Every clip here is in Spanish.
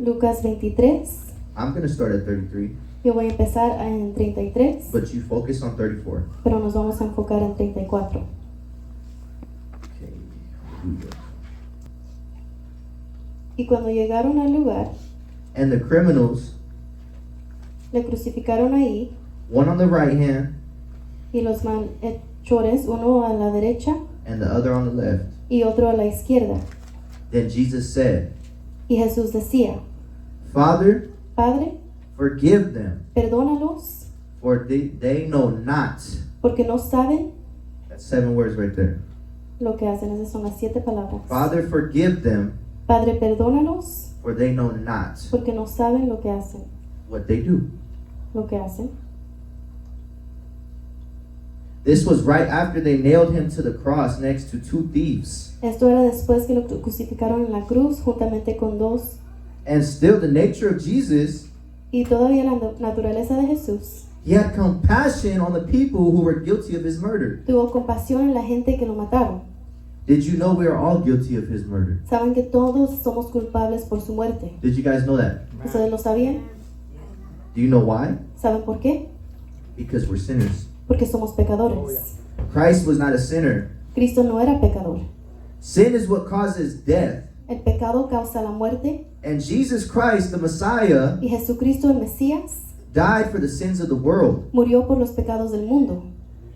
Lucas 23. I'm going to start at 33, Yo voy a empezar en 33, but you focus on 34. pero nos vamos a enfocar en 34. Okay. Hallelujah. Y cuando llegaron al lugar, And the criminals, le crucificaron ahí, one on the right hand y los malhechores, uno a la derecha and the other on the left. y otro a la izquierda. Then Jesus said, Y Jesús decía, Father, Padre, forgive them, perdónalos, for they know not. porque no saben That's 7 words right there. lo que hacen. Esas son las 7 palabras. Father, forgive them, Padre, perdónalos, for they know not porque no saben lo que hacen. what they do. Lo que hacen. This was right after they nailed him to the cross next to 2 thieves. Esto era después que lo crucificaron en la cruz juntamente con dos. And still, the nature of Jesus, Y todavía la naturaleza de Jesús he had compassion on the people who were guilty of his murder. tuvo compasión en la gente que lo mataron. Did you know we are all guilty of his murder? Saben que todos somos culpables por su muerte. Did you guys know that? ¿Ustedes lo sabían? Do you know why? ¿Saben por qué? Because we're sinners. Porque somos pecadores. Christ was not a sinner. Cristo no era pecador. Sin is what causes death. El pecado causa la muerte And Jesus Christ, the Messiah, y Jesucristo el Mesías died for the sins of the world. murió por los pecados del mundo.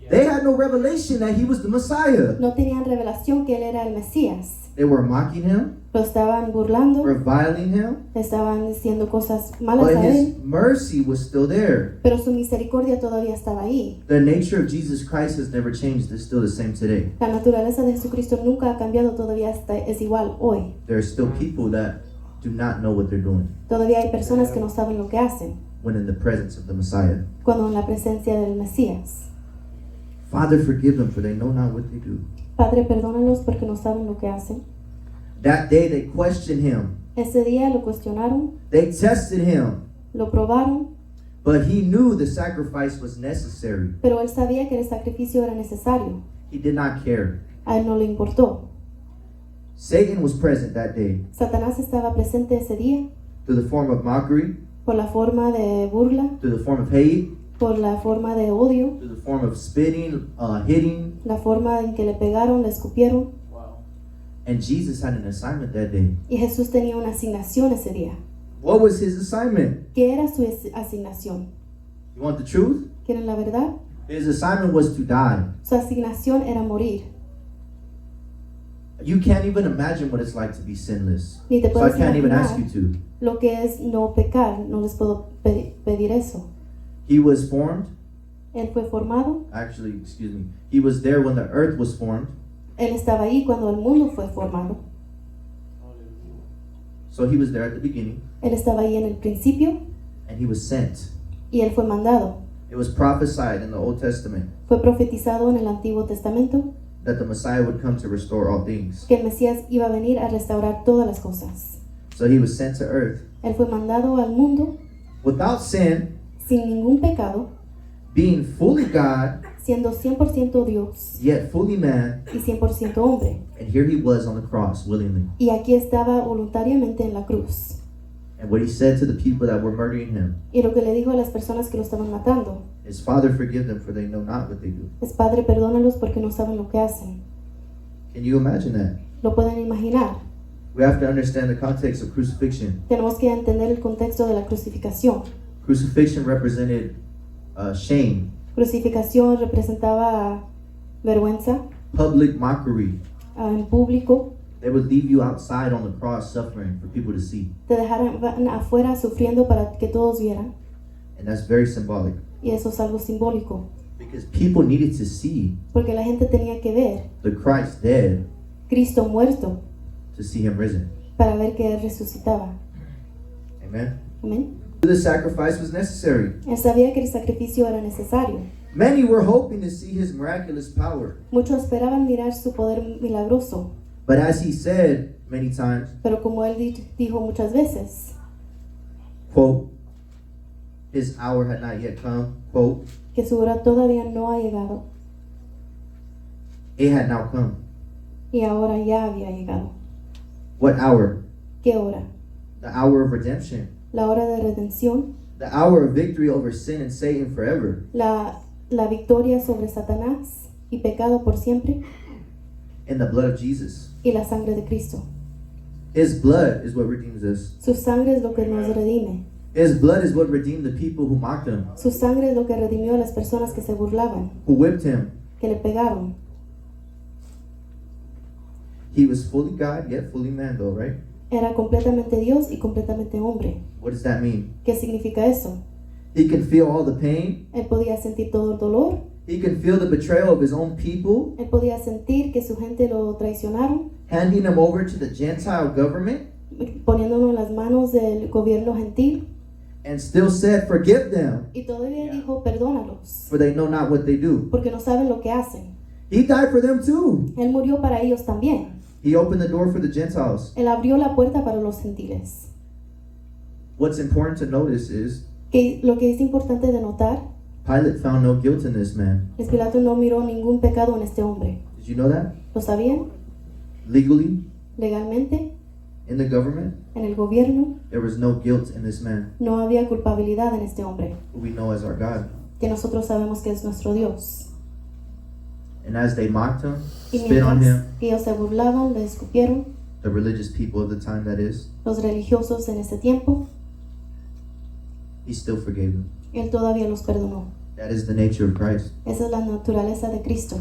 They had no revelation that he was the Messiah. No tenían revelación que él era el Mesías. They were mocking him, Lo estaban burlando, reviling him, estaban diciendo cosas malas but a his él, mercy was still there. pero su misericordia todavía estaba ahí. The nature of Jesus Christ has never changed. It's still the same today. La naturaleza de Jesucristo nunca ha cambiado, todavía es igual hoy. There are still people that do not know what they're doing Todavía hay personas que no saben lo que hacen when in the presence of the Messiah. cuando en la presencia del Mesías. Father, forgive them, for they know not what they do. Padre, perdónalos porque no saben lo que hacen. That day they questioned him. Ese día lo cuestionaron, They tested him. lo probaron, But he knew the sacrifice was necessary. pero él sabía que el sacrificio era necesario. He did not care. A él no le importó. Satan was present that day Satanás estaba presente ese día through the form of mockery, por la forma de burla, through the form of hate, por la forma de odio, through the form of spitting, hitting. la forma en que le pegaron, le escupieron. And Jesus had an assignment that day. Y Jesús tenía una asignación ese día. What was his assignment? ¿Qué era su asignación? You want the truth? ¿Quieren la verdad? His assignment was to die. Su asignación era morir. You can't even imagine what it's like to be sinless. Ni te So I puedes can't even ask you imaginar to. lo que es no pecar. No les puedo pedir eso. He was formed. Él fue formado. Actually, excuse me. He was there when the earth was formed. Él estaba ahí cuando el mundo fue formado. So he was there at the beginning. Él estaba ahí en el principio And he was sent. y él fue mandado. It was prophesied in the Old Testament Fue profetizado en el Antiguo Testamento that the Messiah would come to restore all things. que el Mesías iba a venir a restaurar todas las cosas. So he was sent to earth Él fue mandado al mundo without sin, sin ningún pecado, being fully God, siendo 100% Dios yet fully man. y 100% hombre. And here he was on the cross willingly. Y aquí estaba voluntariamente en la cruz. And what he said to the people that were murdering him Y lo que le dijo a las personas que lo estaban matando is, Father, forgive them, for they know not what they do. es: Padre, perdónalos porque no saben lo que hacen. Can you imagine that? ¿Lo pueden imaginar? We have to understand the context of crucifixion. Tenemos que entender el contexto de la crucificación. Crucifixion represented shame, Crucificación representaba vergüenza public mockery. en público. They would leave you outside on the cross suffering for people to see. Te dejaran afuera sufriendo para que todos vieran. And that's very symbolic. Y eso es algo simbólico. Because people needed to see Porque la gente tenía que ver the Christ dead Cristo muerto to see him risen. para ver que Él resucitaba. Amen? Amén. The sacrifice was necessary. Él sabía que el sacrificio era necesario. Many were hoping to see his miraculous power. Muchos esperaban mirar su poder milagroso. But as he said many times, Pero como Él dijo muchas veces, quote, his hour had not yet come, quote, que su hora todavía no ha llegado it had now come. y ahora ya había llegado. What hour? ¿Qué hora? The the hour of redemption, la hora de redención, the hour of victory over sin and Satan forever. la victoria sobre Satanás y pecado por siempre, In the blood of Jesus. y la sangre de Cristo. His blood is what redeems us. Su sangre es lo que nos redime. His blood is what redeemed the people who mocked him, Su sangre es lo que redimió a las personas que se burlaban, who whipped him. que le pegaron. He was fully God, yet fully man, though, right? Era completamente Dios y completamente hombre. What does that mean? ¿Qué significa eso? He can feel all the pain. Él podía sentir todo el dolor. He can feel the betrayal of his own people, Él podía sentir que su gente lo traicionaron, handing him over to the Gentile government, poniéndolo en las manos del gobierno gentil. and still said, "Forgive them, Y todavía dijo, perdónalos, for they know not what they do." porque no saben lo que hacen. He died for them too. Él murió para ellos también. He opened the door for the Gentiles. Él abrió la puerta para los gentiles. What's important to notice is Que lo que es importante de notar, Pilate found no guilt in this man. es que Pilato no miró ningún pecado en este hombre. Did you know that? ¿Lo sabían? Legally, Legalmente, in the government, en el gobierno, there was no guilt in this man, no había culpabilidad en este hombre, who we know as our God. que nosotros sabemos que es nuestro Dios. And as they mocked him, Y spit on mientras him, ellos se burlaban, le escupieron, the religious people of the time, that is, los religiosos en ese tiempo, he still forgave them. Él todavía los perdonó. That is the nature of Christ. Esa es la naturaleza de Cristo.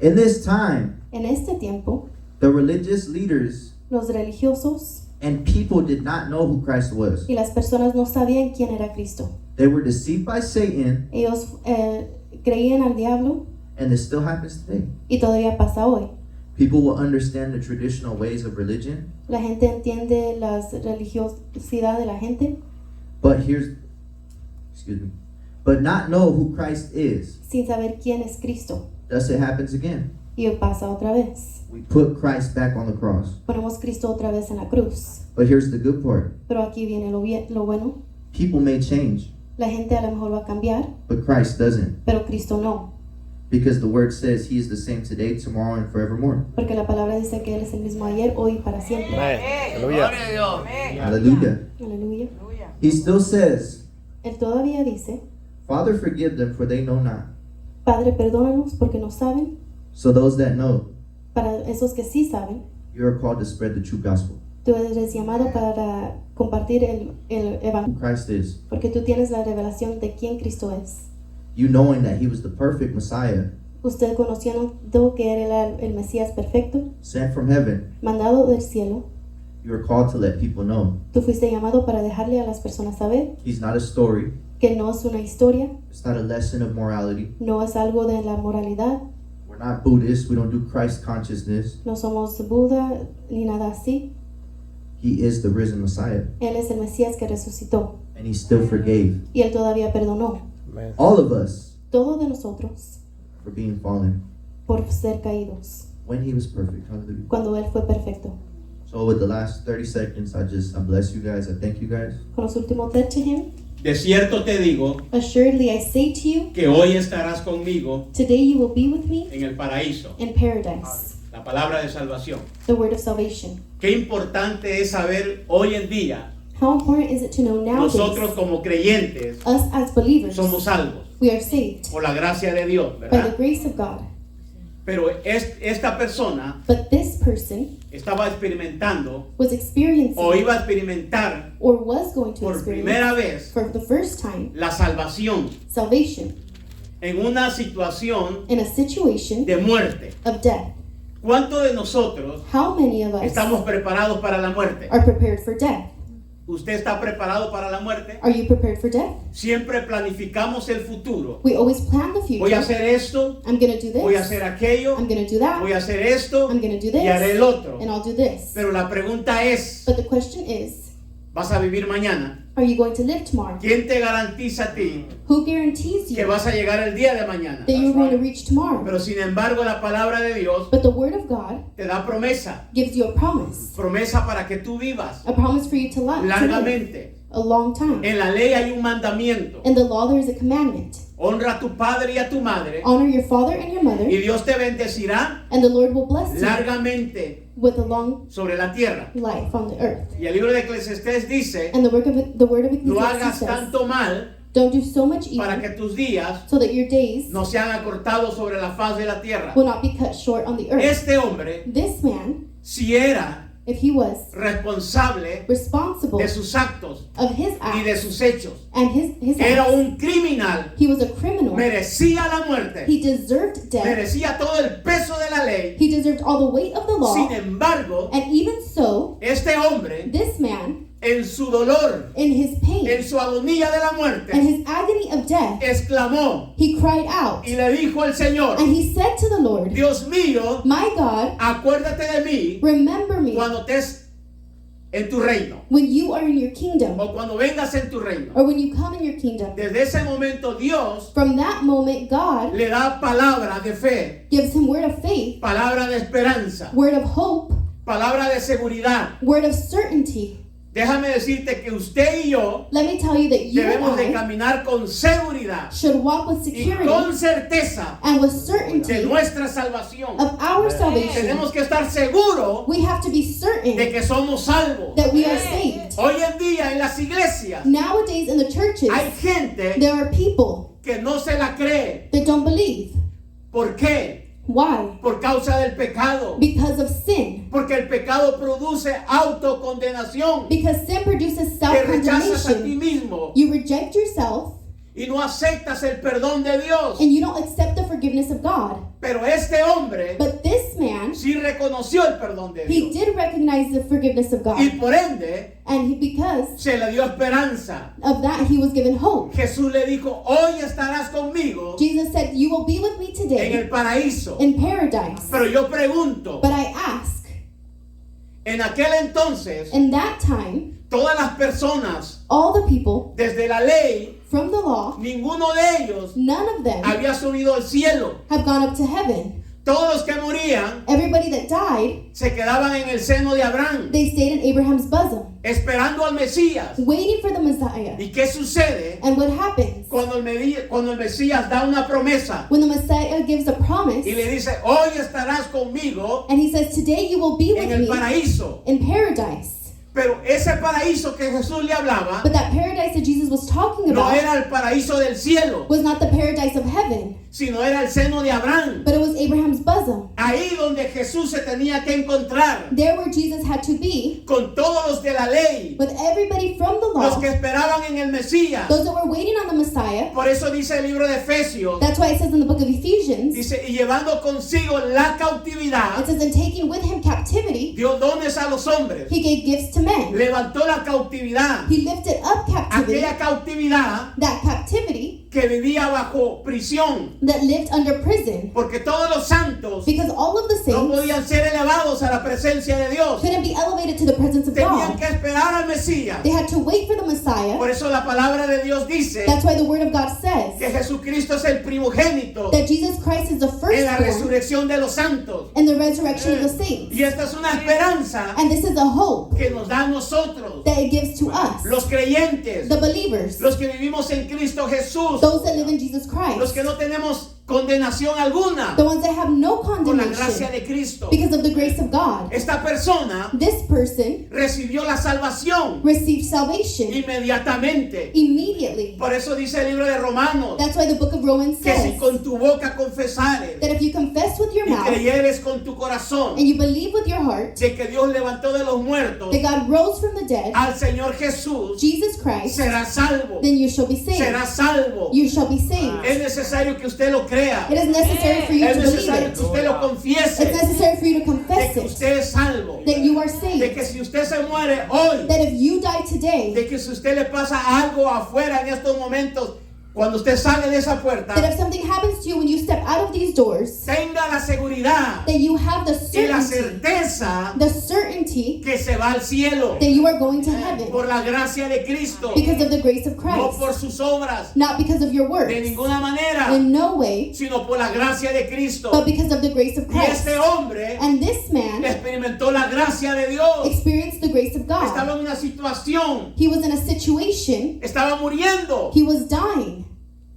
In this time, En este tiempo, the religious leaders los religiosos and people did not know who Christ was. y las personas no sabían quién era Cristo. They were deceived by Satan, Ellos creían al diablo and this still happens today. y todavía pasa hoy. People will understand the traditional ways of religion, La gente entiende la religiosidad de la gente, but not know who Christ is. sin saber quién es Cristo. Thus it happens again. Y pasa otra vez. We put Christ back on the cross. Ponemos Cristo otra vez en la cruz. But here's the good part. Pero aquí viene lo bueno. People may change, La gente a lo mejor va a cambiar, but Christ doesn't. pero Cristo no. Because the word says he is the same today, tomorrow, and forevermore. Porque la palabra dice que Él es el mismo ayer, hoy y para siempre. Aleluya. Hallelujah. Aleluya. He still says, Él todavía dice, Father, forgive them, for they know not. Padre, perdónanos porque no saben. So those that know, Para esos que sí saben, you are called to spread the true gospel. tú eres llamado para compartir el Who evangelio. Christ is. Porque tú tienes la revelación de quién Cristo es. You knowing that he was the perfect Messiah, Usted conociendo que era el Mesías perfecto, sent from heaven, mandado del cielo, you are called to let people know. tú fuiste llamado para dejarle a las personas saber He's not a story. que no es una historia, It's not a lesson of morality. no es algo de la moralidad, We're not Buddhists. We don't do Christ consciousness. no somos Buda ni nada así. He is the risen Messiah, Él es el Mesías que resucitó and he still forgave y Él todavía perdonó Amén. all of us todos de nosotros for being fallen por ser caídos when he was perfect. Hallelujah. cuando Él fue perfecto. So with the last 30 seconds, I bless you guys. I thank you guys. Con los últimos 30 him, De cierto te digo assuredly I say to you, que hoy estarás conmigo today you will be with me en el paraíso. in paradise. La palabra de salvación. The word of salvation. Qué importante es saber hoy en día, How important is it to know nowadays, nosotros como creyentes us as believers, somos salvos we are saved por la gracia de Dios, by the ¿verdad? grace of God. Pero esta persona But this person estaba experimentando was experiencing o iba a experimentar or was going to por experience primera vez for the first time la salvación salvation en una situación in a situation de muerte. of death. ¿Cuántos de nosotros How many of us estamos preparados para la muerte? are prepared for death? ¿Usted está preparado para la muerte? Are you prepared for death? Siempre planificamos el futuro. We always plan the future. Voy a hacer esto, I'm going to do voy a this. hacer aquello, I'm going to do that. voy a hacer esto I'm going to do y haré this. el otro. And I'll do this. Pero la pregunta es, But the question is, ¿vas a vivir mañana? are you going to live tomorrow? ¿Quién te garantiza a ti Who guarantees que you vas a llegar el día de mañana? that you're going to reach tomorrow? Pero sin embargo la palabra de Dios But the word of God te da promesa. gives you a promise. Promesa para que tú vivas A promise for you to live largamente. a long time. En la ley hay un mandamiento. In the law there is a commandment. Honra a tu padre y a tu madre Honor your father and your mother, y Dios te bendecirá and the Lord will bless you largamente with a long sobre la tierra. life on the earth. Y el libro de Eclesiastés dice, And the word of no Ecclesiastes hagas says, tanto mal don't do so much para que evil tus días so that your days no sean acortados sobre la faz de la tierra. will not be cut short on the earth. Este hombre, This man, si era if he was responsable responsible de sus actos of his y de acts sus hechos, and his era acts, un criminal, he was a criminal. merecía la muerte, He deserved death. merecía todo el peso de la ley. He deserved all the weight of the law. Sin embargo, And even so, este hombre, this man, en su dolor, in his pain en su agonía de la and muerte, his agony of death, exclamó he cried out y le dijo al Señor, and he said to the Lord, Dios mío, my God, acuérdate de mí remember me cuando estés en tu reino when you are in your kingdom o cuando vengas en tu reino. or when you come in your kingdom. Desde ese momento Dios From that moment, God le da palabra de fe, gives him word of faith, palabra de esperanza, word of hope, palabra de seguridad. word of certainty. Déjame decirte que usted y yo Let me tell you that you debemos de and I caminar con seguridad should walk with y security con certeza and with de certainty nuestra salvación. of our salvation. Tenemos que estar seguros We have to be de certain que somos salvos. that we are saved. Hoy en día en las iglesias Nowadays in the churches, hay gente there are people que no se la cree. that don't believe. ¿Por qué? Why? Por causa del pecado. Because of sin. Porque el pecado produce autocondenación. Because sin produces Te rechazas a ti self-condemnation. mismo You reject yourself y no aceptas el perdón de Dios. and you don't accept the forgiveness of God. Pero este hombre But this man, sí reconoció el perdón de he Dios. did recognize the forgiveness of God. Y por ende And because se le dio esperanza. of that, he was given hope. Jesús le dijo, hoy estarás conmigo Jesus said, you will be with me en today el paraíso. in paradise. Pero yo pregunto, But I ask, en aquel entonces, in that time, todas las personas, all the people desde la ley, from the law, ninguno de ellos none of them había subido al cielo. have gone up to heaven. Todos los que morían Everybody that died, se quedaban en el seno de Abraham, they stayed in Abraham's bosom, esperando al Mesías. waiting for the Messiah. ¿Y qué sucede And what happens cuando el Mesías da una promesa when the Messiah gives a promise y le dice, hoy estarás conmigo and he says, today you will be en with el me paraíso? in paradise? Pero ese paraíso que Jesús le hablaba But that paradise that Jesus was talking no about era el paraíso del cielo, was not the paradise of heaven, sino era el seno de Abraham. but it was Abraham's bosom. Ahí donde Jesús se tenía que encontrar There where Jesus had to be con todos los de la ley, with everybody from the los law, que esperaban en el Mesías. those that were waiting on the Messiah. Por eso dice el libro de Efesios, That's why it says in the book of Ephesians, dice, y llevando consigo la it cautividad, says, and taking with him captivity, dio dones a los hombres, he gave gifts to men. levantó la cautividad, He lifted up captivity, aquella cautividad that captivity que vivía bajo prisión, that lived under prison, porque todos los santos because all of the no saints podían ser elevados a la presencia de Dios, couldn't be elevated to the presence of tenían God. que esperar al Mesías. They had to wait for the Messiah. Por eso la palabra de Dios dice That's why the Word of God says que Jesucristo es el primogénito that Jesus Christ is the en la firstborn resurrección de los santos. and the resurrection of the saints. Y esta es una esperanza And this is a hope que nos da a nosotros, that it gives to us, los creyentes, the believers, los que vivimos en Cristo Jesús, those that live in Jesus los Christ, que no tenemos condenación alguna the ones that have no por la gracia condemnation de Cristo. because of the grace of God. Esta persona This person recibió la salvación received salvation inmediatamente. immediately. Por eso dice el libro de Romanos That's why the book of Romans que si says con tu boca confesares that if you confess with your y mouth creyeres con tu corazón and you believe with your heart de que Dios levantó de los muertos that God rose from the dead, al Señor Jesús, Jesus Christ, será salvo. then you shall be saved. Será salvo. You shall be saved. Es necesario que usted lo crea. It is necessary for you Es to believe necesario it. que usted lo confiese. It's necessary for you to De confess que it, usted es salvo. that you are De saved, que si usted se muere hoy, that if you die today, de que si usted le pasa algo afuera en estos momentos, cuando usted sale de esa puerta, that if something happens to you when you step out of these doors, tenga la seguridad that you have the y la certainty certeza que se va al cielo that you are going to heaven por la gracia de Cristo, because of the grace of no Christ, por sus obras, not because of your works, de ninguna manera, in no way, sino por la gracia de Cristo. but because of the grace of Y Christ. este hombre And this man experimentó la gracia de Dios. experienced the grace of God. Estaba en una situación, He was in a situation, estaba muriendo. he was dying,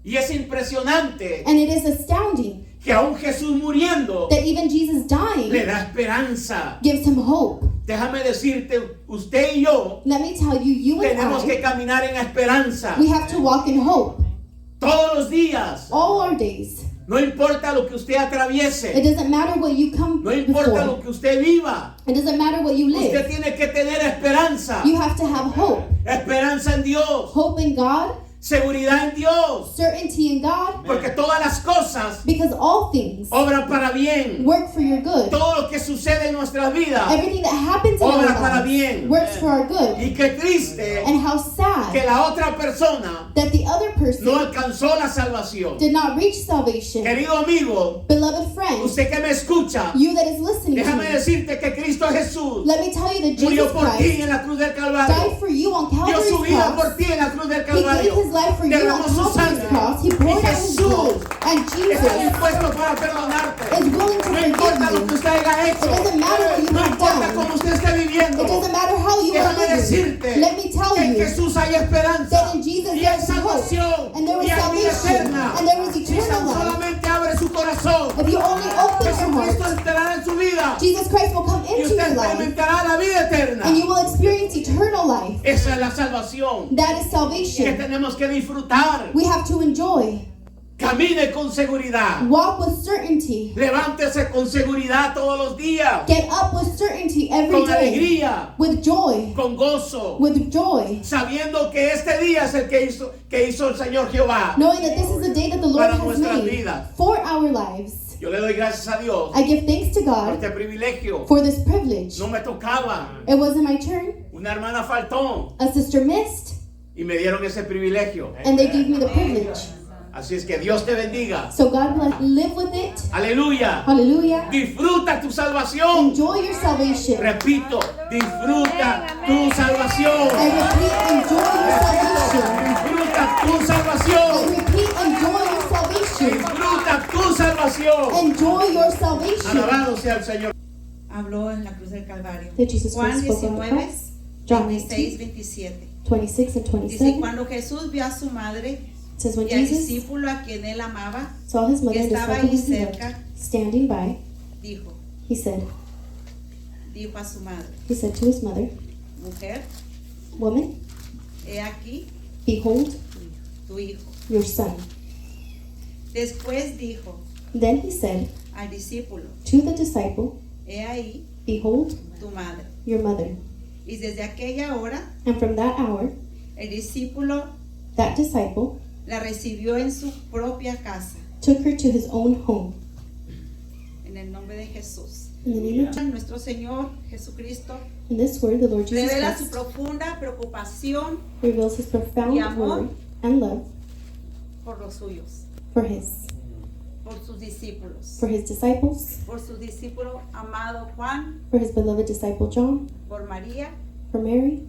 Y es impresionante and it is astounding que aún Jesús muriendo that even Jesus le dying da esperanza. gives him hope. Déjame decirte, usted y yo Let me tell you, you and tenemos que I, caminar en esperanza we have to walk in hope todos los días. all our days. No importa lo que usted It atraviese, doesn't matter what you come no importa lo before. que usted viva, It doesn't matter what you usted live. tiene que tener esperanza. You have to have hope. Esperanza en Dios, Hope in God, seguridad en Dios, certainty in God, porque todas las cosas because all things obran para bien. work for your good. Todo lo que sucede en nuestras vidas Everything that happens in our obra para lives bien. works for our good. Y qué triste And how que sad la otra persona that the other no person alcanzó la salvación. did not reach salvation. Querido amigo, Beloved friend, usted que me escucha, you that is listening to déjame me, decirte que Cristo Jesús let me tell you that murió Jesus por ti Christ en la cruz del Calvario. died for you on Dio Calvary's su vida cross. por ti en la cruz del He gave Calvario. his life for you on Derramó su Calvary's sangre. cross. He Y poured out his blood. Jesús And está Jesus dispuesto para perdonarte. is willing to No forgive importa lo que you. usted haya It hecho. doesn't matter what you No have importa done. cómo usted esté viviendo. It doesn't matter how you are Déjame living. decirte Let me tell que en you Jesús hay esperanza. that in Jesus Y there hay is hope. salvación. And there is Y hay vida salvation. eterna. And there is Si eternal tan life. solamente abre su corazón, If you only open your Jesucristo heart, entrará en su vida. Jesus Christ will come Y into usted your life. experimentará la vida eterna. And you will experience eternal life. Esa es la salvación That is que salvation. tenemos que disfrutar. We have to enjoy. Camine con seguridad. Walk with certainty. Levántese con seguridad todos los días. Get up with certainty every Con day. alegría, With joy. con gozo, With joy. sabiendo que este día es el que hizo el Señor Jehová. Knowing that this is the day that the Lord Para has nuestras made vidas. for our lives. Yo le doy gracias a Dios I give thanks to por God este privilegio. for this privilege. No me tocaba. It wasn't my turn. Una hermana faltó A sister missed, y me dieron ese privilegio. and they gave me the privilege. Así es que Dios te bendiga. So God bless. Live with it. Aleluya. Hallelujah. Disfruta tu salvación. Enjoy your salvation. Repito, disfruta tu salvación. I repeat, enjoy your salvation. Disfruta tu I salvación. repeat, enjoy your salvation. Disfruta tu salvación. Enjoy your salvation. Alabado sea el Señor. Habló en la cruz del Calvario. That Jesus Juan Christ spoke on the 19, cross. John 26, 19, 27. 26 and Dice, 27. cuando Jesús vio a su madre It says when y al Jesus discípulo a quien él amaba, saw his mother and que estaba disciple ahí whom he loved cerca, standing by, dijo he said a su madre, to his mother, mujer, woman, he aquí behold tu hijo. your son. Después dijo Then he said al discípulo, to the disciple, he ahí behold tu madre. your mother. Y desde aquella hora, And from that hour, el discípulo that disciple la recibió en su propia casa, took her to his own home. en el nombre de Jesús. In the name of Jesus. Nuestro Señor Jesucristo In this word, the Lord Jesus revela su Christ profunda preocupación reveals his profound Y amor. worry and love por los suyos, for his disciples, por su discípulo amado Juan, for his beloved disciple John, por María, for Mary,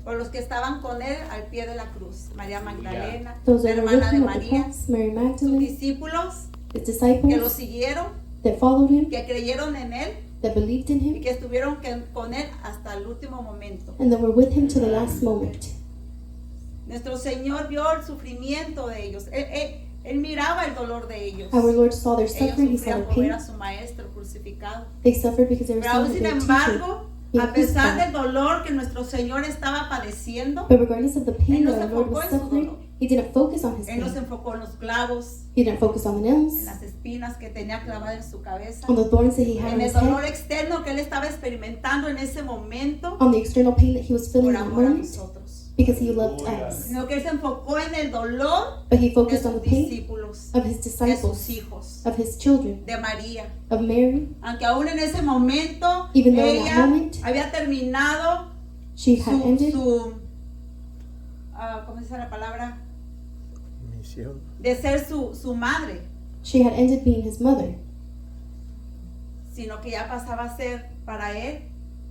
por los que estaban con él al pie de la cruz, María Magdalena, those la that were with hermana de him at the María, cross, Mary sus Magdalene, discípulos his que lo disciples siguieron, that followed him, que creyeron en él that believed in y him, que estuvieron con él hasta el último momento. and that were with him to the last moment. Nuestro Señor vio el sufrimiento de ellos. Él miraba el dolor de ellos. Our Lord saw their Ellos suffering, he saw sufrían their por ver a pain. su maestro crucificado. They suffered because they were Pero aún seeing sin their teacher embargo, being a pesar crucified. del dolor que nuestro Señor estaba padeciendo, But regardless of the pain Él no that se our Lord enfocó was en su suffering, dolor. he didn't focus on his Él no se pain. enfocó en los clavos, He didn't focus on the en nails, las espinas que tenía clavadas en su cabeza, on the thorns that he had en on el his dolor head, externo que él estaba experimentando en ese momento on the external pain that he was feeling por in that amor a moment, nosotros. because he loved us. Sino que él se enfocó en el dolor But he de focused on sus the pain discípulos, of his de sus disciples, hijos, of his children, de María. of Mary. Aunque aún en ese momento Even though in that ella moment, había terminado She had ended ¿cómo se dice la palabra? Misión. De ser su madre, she had ended being his mother, sino que ya pasaba a ser para él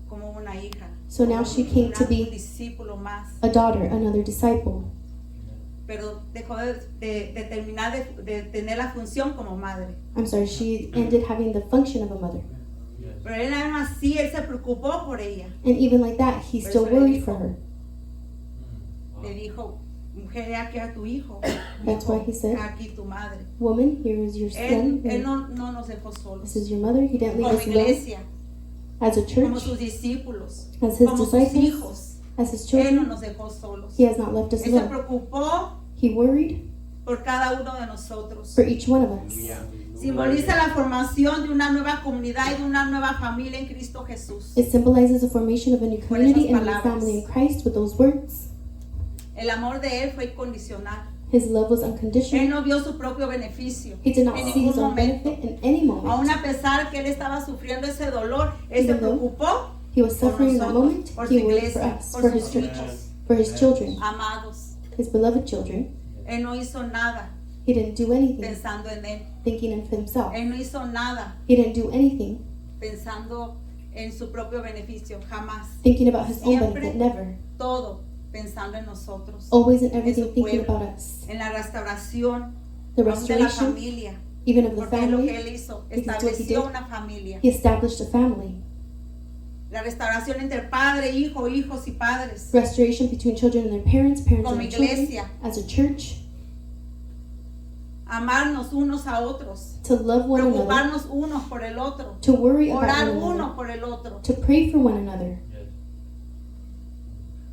como una hija. so now she came to Un be discípulo más. a daughter, another disciple. Pero dejó de terminar de tener la función como madre. I'm sorry, she ended having the function of a mother. Pero él aún así, él se preocupó por ella. And even like that, he still worried for her. Le dijo, Mujer, he aquí a tu hijo. That's why he said, Aquí tu madre. woman, here is your son. Él no nos dejó solos. This is your mother. He didn't leave Como us alone. iglesia, As a como church, sus discípulos, as his como sus disciples, hijos. as his Él no children. nos dejó solos. He has not left us Él se alone. preocupó He worried por cada uno de nosotros. for each one of us. Simboliza la formación de una nueva comunidad y de una nueva familia en Cristo Jesús. It symbolizes the formation of a new community and a new palabras. family in Christ with those words. El amor de Él fue incondicional. His love was Él unconditional. no vio su propio beneficio He did not en see his ningún own momento. benefit in any Aún moment. a pesar que Él estaba sufriendo ese dolor, Él se Even though preocupó He was por suffering in that nosotros, moment. por su He worried for iglesia, us, por for his sus church, hijos for his children, amados. his beloved children. Él no hizo nada He didn't do anything pensando en Él. thinking of himself. Él no hizo nada He didn't do anything pensando en su propio beneficio, jamás. thinking about his own Siempre. benefit. Never. Todo pensando en nosotros, Always and en everything su thinking pueblo, about us. en la restauración, The aún de la restoration, familia. even of the Porque es lo que family. Él hizo, Because what he estableció did. una familia. He established a family. La restauración entre padre, hijo, hijos y padres. Restoration between children and their parents, parents Como and their children. iglesia. As a church. Amarnos unos a otros. To love one another. Preocuparnos unos por el otro. To worry about Orar one uno another. por el otro. To pray for one another.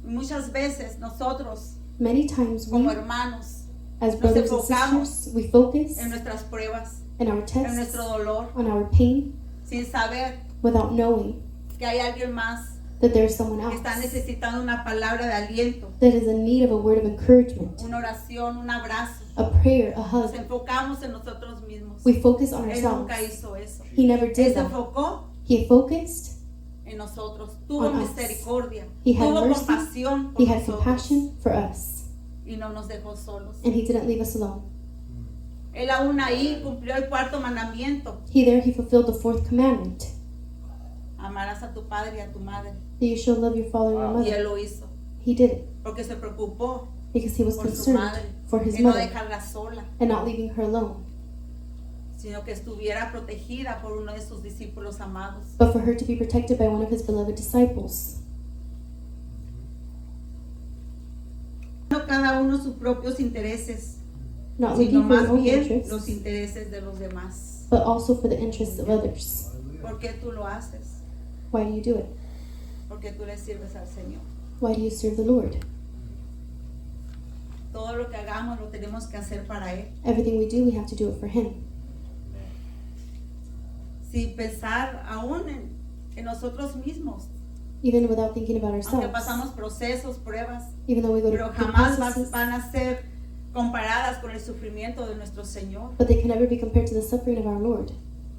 Y muchas veces nosotros, Many times we, como hermanos, as brothers and enfocamos sisters, we focus en nuestras pruebas, in our en tests nuestro dolor, on our pain sin saber without knowing que hay alguien más that there's someone que está else necesitando una palabra de aliento, that is in need of a word of encouragement, una oración, un abrazo. a prayer, a Nos hug. enfocamos en nosotros mismos. We focus on Él ourselves. nunca hizo eso. He never Él did se that. enfocó He focused, en nosotros. Tuvo On us. misericordia. He had Tuvo mercy. compasión por he had nosotros. compassion for us, Y no nos dejó solos. and he didn't leave us alone. Él aún ahí cumplió el cuarto mandamiento. He fulfilled the fourth commandment, Amarás a tu padre y a tu madre. that you shall love your father and your Y mother. él lo hizo. He did it Porque se preocupó because he was por su concerned madre. for his En no mother dejarla sola, and not leaving her alone, sino que estuviera protegida por uno de sus discípulos amados. but for her to be protected by one of his beloved disciples. No cada uno sus propios intereses, Not sino looking for his más own bien interests, los intereses de los demás. but also for the interests of others. ¿Por qué tú lo haces? Why do you do it? Porque tú le sirves al Señor. Why do you serve the Lord? Todo lo que hagamos lo tenemos que hacer para Él. Everything we do, we have to do it for Him. Sin pensar aún en nosotros mismos. Even without thinking about Aunque ourselves. pasamos procesos, pruebas, Even though we go pero to through jamás processes, van a ser comparadas con el sufrimiento de nuestro Señor. but they can never be compared to the suffering of our Lord.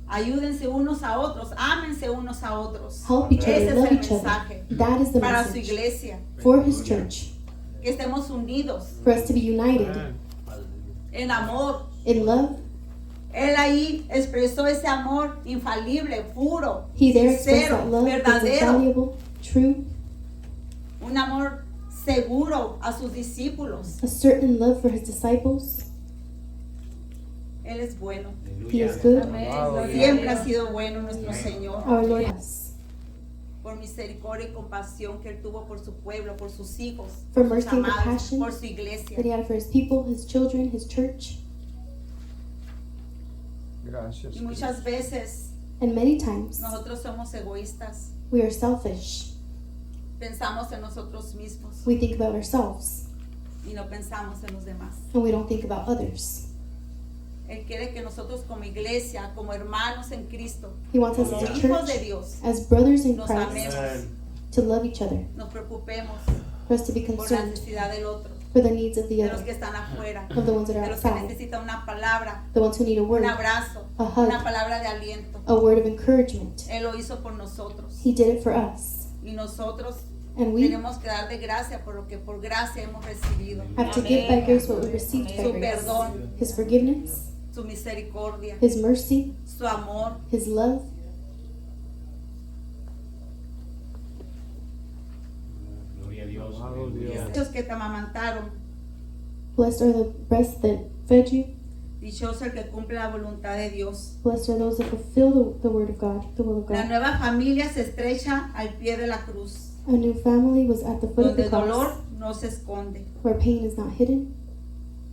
Ayúdense unos a otros, ámense unos a otros. Help each Ese other, es love el each other. mensaje That is the para su message iglesia, for His church. que estemos unidos For us to be united en amor. in love. Él ahí expresó ese amor infalible, puro, He there expressed sincero, that love that's verdadero, invaluable, true, un amor seguro a sus discípulos. a certain love for His disciples. Él es bueno. He is good. Siempre ha sido bueno nuestro Señor. Our Lord is. Por misericordia y compasión que Él tuvo por su pueblo, por sus hijos, For por sus mercy and amados, compassion por su iglesia. that He had for His people, His children, His church. Gracias. Y muchas veces And many times nosotros somos egoístas. we are selfish. Pensamos en nosotros mismos We think about ourselves y no pensamos en los demás. and we don't think about others. Él quiere que nosotros como iglesia, como hermanos en Cristo, He wants us como as a hijos de church, Dios, as brothers in nos Christ, amemos, to love each other, nos preocupemos for us to be por la concerned necesidad del otro, for the needs of the de los other, que están afuera, of the ones that are de los que outside, necesitan una palabra, the ones who need a word, un abrazo, a hug, una palabra de aliento. a word of encouragement. Él lo hizo por nosotros He did it for us. y nosotros And we tenemos que dar de gracia por lo que por gracia hemos recibido. have to give by grace what we received by Su grace. perdón, His forgiveness, su misericordia, His mercy, su amor. His love. Gloria a Dios. Amado Dios. Dichos que te amamantaron, Blessed are the breasts that fed you. dichoso el que cumple la voluntad de Dios. Blessed are those that fulfill the word of God, the will of La God. nueva familia se estrecha al pie de la cruz. A new family was at the foot of donde the el dolor cross, no se esconde, where pain is not hidden,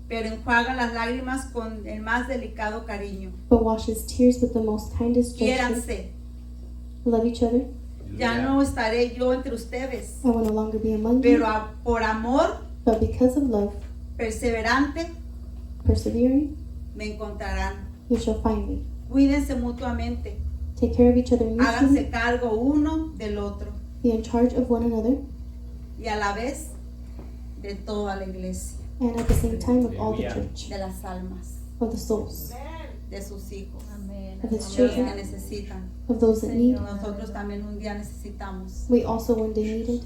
pero enjuaga las lágrimas con el más delicado cariño. but washes tears with the most kindest gesture. Quiéranse, Love each other. ya no estaré yo entre ustedes, I will no longer be among pero you, por amor but because of love, perseverante persevering, me encontrarán. you shall find me. Cuídense mutuamente, Take care of each other mutually, háganse cargo uno del otro be in charge of one another, y a la vez de toda la iglesia, and at the same time of all the Hallelujah. church, de las almas, of the souls, de sus hijos, of his de los que children, necesitan. of those that need. Nosotros también un día necesitamos We also one day needed,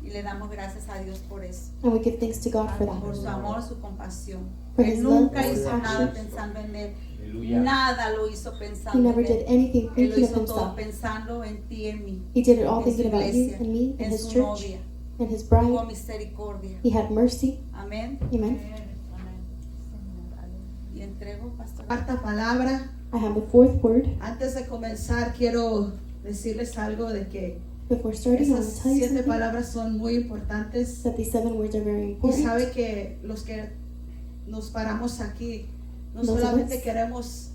y le damos gracias a Dios por eso, and we give thanks to God for por that. su amor, su compasión. For Él his love, nunca his hizo nada passion. pensando en él, Aleluya. nada lo hizo He pensando never en did él. anything Él lo thinking of hizo todo himself. pensando en ti y en mí, He did it all en su thinking about you iglesia, and me and en his su church novia. and his Tuvo bride. misericordia. He had mercy. Amén. Amen. Y entrego, pastor. Cuarta palabra. I have the fourth word. Antes de comenzar quiero decirles algo de que Before starting, I want esas to tell you 7 something, palabras son muy importantes that these 7 words are very y important. sabe que los que nos paramos aquí no Those of solamente us queremos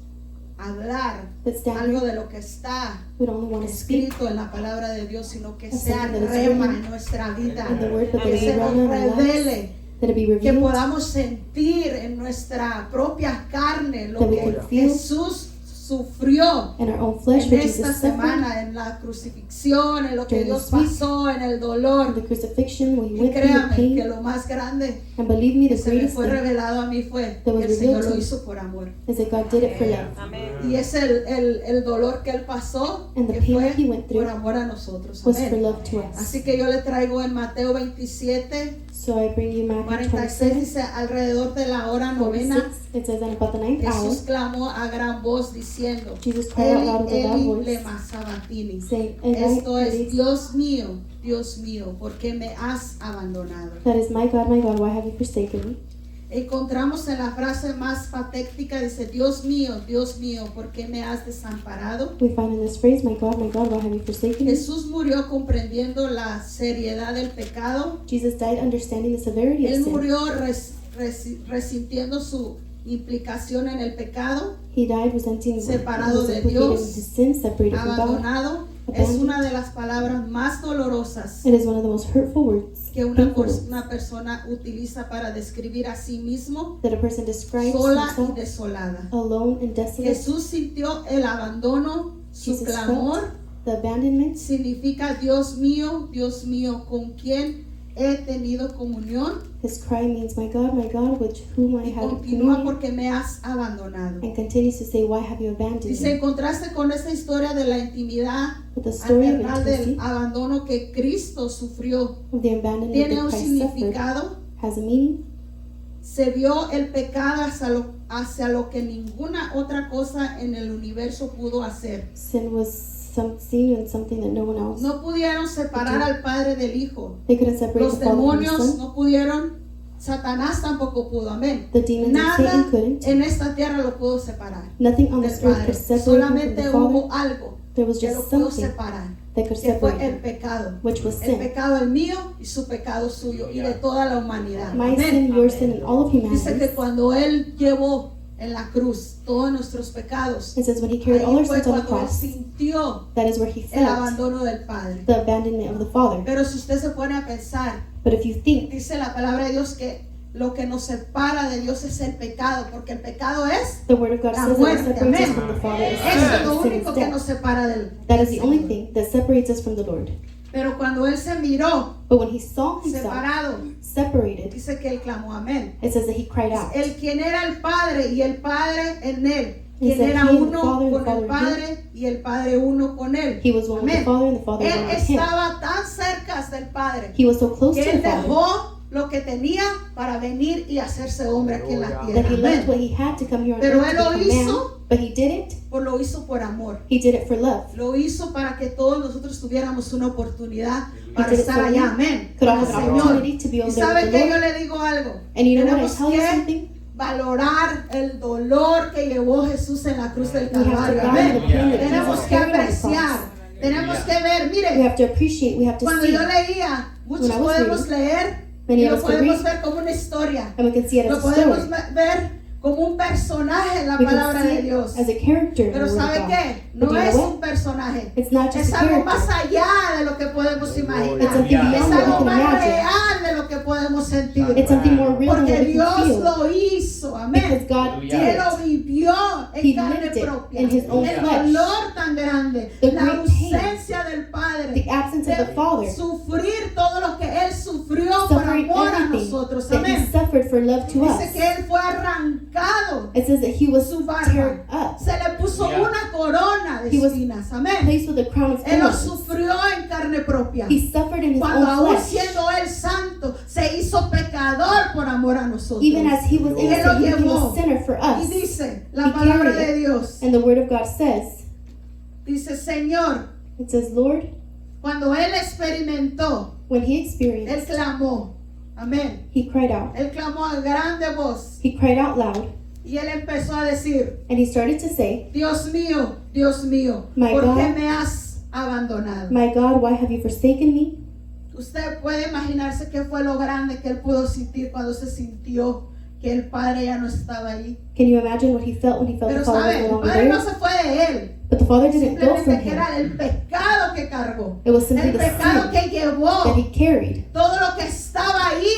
hablar that stand algo here, de lo que está we don't only want to speak escrito en la palabra de Dios, sino que That's sea something that is rema written en nuestra vida, in the word, but that que it be se nos rema in our lives, revele, that it be que revealed, podamos sentir en nuestra propia carne lo That we que can feel Jesús sufrió in our own flesh, en which esta Jesus suffered, semana, en la crucifixión, en lo que During Dios this week, pasó, en el in dolor. the crucifixion, when he Y went through the créame que pain. lo más grande And believe me, que the se me greatest fue thing revelado a mí fue that was que el Señor revealed to lo me hizo por amor. is that God did it for love. Y es el dolor que Él pasó, And the que pain fue that he went through por amor a nosotros. was for Amén. love to us. Así que yo le traigo en Mateo 27, So I bring you Matthew 46, 27, dice, alrededor de la hora novena, 46. It says, and about the 9th hour, Jesús clamó a gran voz diciendo, Jesus cried out Eli, loud with a loud Eli, voice, lema sabachthani. saying, Eli, Esto es, Eli, Dios mío, ¿por qué me has abandonado? that is my God, why have you forsaken me? Encontramos en la frase más patética, dice, Dios mío, ¿por qué me has desamparado? We find in this phrase, my God, why have you forsaken me? Jesús murió comprendiendo la seriedad del pecado. Jesus died understanding the severity of Él sin. murió resintiendo su implicación en el pecado, He died resenting what separado was de implicated in Dios, his sin, separated from God. abandonado. Es una de las palabras más dolorosas It is one of the most hurtful words que painful words, una persona utiliza para describir a sí mismo, that a person describes sola y himself desolada. alone and desolate. Jesús sintió el abandono, su Jesus clamor felt the abandonment. significa Dios mío, ¿con quién he tenido comunión? His cry means, my God, with whom I Y have continúa communion, porque me has abandonado. and continues to say, why have you abandoned Dice, me? en contraste con esta historia de la intimidad With the story of alternal del intimacy, abandono que Cristo sufrió, of the abandonment tiene that un Christ suffered, significado. has a meaning. Se vio el pecado hacia lo que ninguna otra cosa en el universo pudo hacer. Sin was seen in something that no one else. No pudieron separar al Padre del Hijo. They couldn't separate Los the Father from the demonios Son. no pudieron. Satanás tampoco pudo. Amén. The demons and Nada Satan couldn't. en esta tierra lo pudo separar Nothing on del this earth Padre. could separate him from Solamente the hubo Father. algo There was que lo just pudo something separar, that could que fue separate el him, pecado. which was El sin. pecado el mío y su pecado suyo y de toda la humanidad. My Amén. sin, your sin, and all of Dice que humanity. cuando Él llevó en la cruz todos nuestros pecados, It says when he carried all our ahí fue sins on the cuando Él cross, sintió that is where he el felt abandono del Padre. the abandonment of the Father. Pero si usted se pone a pensar, But if you think, dice la palabra de Dios que lo que nos separa de Dios es el pecado, porque el pecado es, the Word of God La says that muerte, what separates us amén. from the Father is eso es sin, lo sin único is que nos death. separa del That is the only Señor. thing that separates us from the Lord. Pero cuando Él se miró But when he saw himself separado, separated, dice que Él clamó amén. it says that he cried out. El quien era el Padre y el Padre en Él, He quien said era he and the uno Father and the con Father el in Padre y el Padre uno con Él. He was one with the Amén. Father and the Father was Él one with him. estaba tan cerca del Padre He was so close que to Él the Father dejó lo que tenía para venir y hacerse hombre aquí en la that tierra. he left Amén. what he had to come here on Pero earth él to lo become man. hizo. But he did it. Lo hizo por amor. He did it for love. Lo hizo para que todos nosotros tuviéramos una oportunidad para did it estar for allá. me. Amén. Could Con all el have an Señor. opportunity to be Y over there sabe with the que yo Lord. le digo algo. And you know what? I Tenemos tell you que something. valorar el dolor que llevó Jesús en la cruz del We have to Calvario. value Amén. the pain that Tenemos Jesus que carried on the apreciar cross. Tenemos que ver, We mire, have to appreciate, we have to cuando see. yo leía, muchos When I was podemos reading, leer many y of lo us could podemos read, ver como una historia. and we can see it Lo as a podemos story. ver como un personaje en la We can palabra see de it Dios. as a character in the Pero Word of ¿sabe God. qué? But No do you es know un what? personaje. It's not just Es a algo más character. allá de lo que podemos It's imaginar. something Es beyond what we algo can más imagine. real de lo que podemos sentir. It's something more real than Porque what we can Dios feel. lo hizo. Because Amén. God did Él lo it. vivió en He carne lived it propia. in his own El flesh. dolor tan grande, The la great pain, ausencia del Padre, The absence of the de Father. sufrir todo lo que Él sufrió por Suffering amor a everything nosotros. that He Amén. suffered for love to us. Dice que Él fue arrancado. It says that He was Su barba. teared up, Se le puso Yeah. una corona de He was espinas. Amén. placed with a crown of Él lo thorns. sufrió en carne propia. He suffered in His Cuando own aún flesh. siendo Él santo, se hizo pecador por amor a nosotros. Even as He was Y Él lo innocent, He became llevó. a sinner for Y us. dice la He palabra carried de it. Dios. And the Word of God says, Dice, Señor, it says, Lord, cuando Él experimentó, when He Él experienced, clamó. Amén. He cried out. Él clamó a grande voz. He cried out loud, Y Él empezó a decir, and He started to say, Dios mío, My ¿por qué God. me has abandonado? My God, why have you forsaken me? Usted puede imaginarse qué fue lo grande que él pudo sentir cuando se sintió que el Padre ya no estaba ahí. Can you imagine what he felt when he felt Pero the Father sabe, was no el longer Padre no there? se fue de él. But the Father didn't go from Simplemente que him. era el pecado que cargó. It was simply El the pecado sin que llevó. that He carried. Todo lo que estaba ahí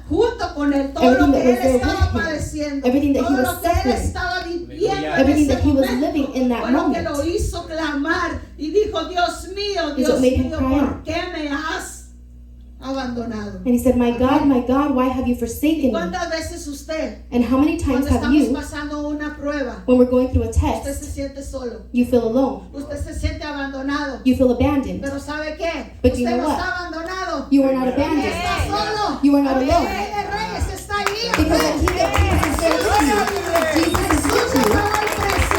junto con él. Todo lo Everything que that was él there estaba with him. padeciendo. Everything that he Todo was lo que él suffering. estaba viviendo en Everything ese that he was momento living in that fue lo que moment. lo hizo clamar. Y dijo, Dios mío, Is Dios what made him mío, cry ¿por out. qué me has abandonado? And he said, My God, why have you forsaken me? ¿Cuántas veces usted, And how many times cuando have estamos you, pasando una prueba, when we're going through a usted se test, siente solo, you feel alone, usted se siente abandonado? you feel abandoned? Pero ¿sabe qué? But you Usted know no what? está abandonado. You are not Usted abandoned. está solo. You are not El alone. Rey de Reyes está ahí. Because the King of Kings is there with you. Jesus is with you.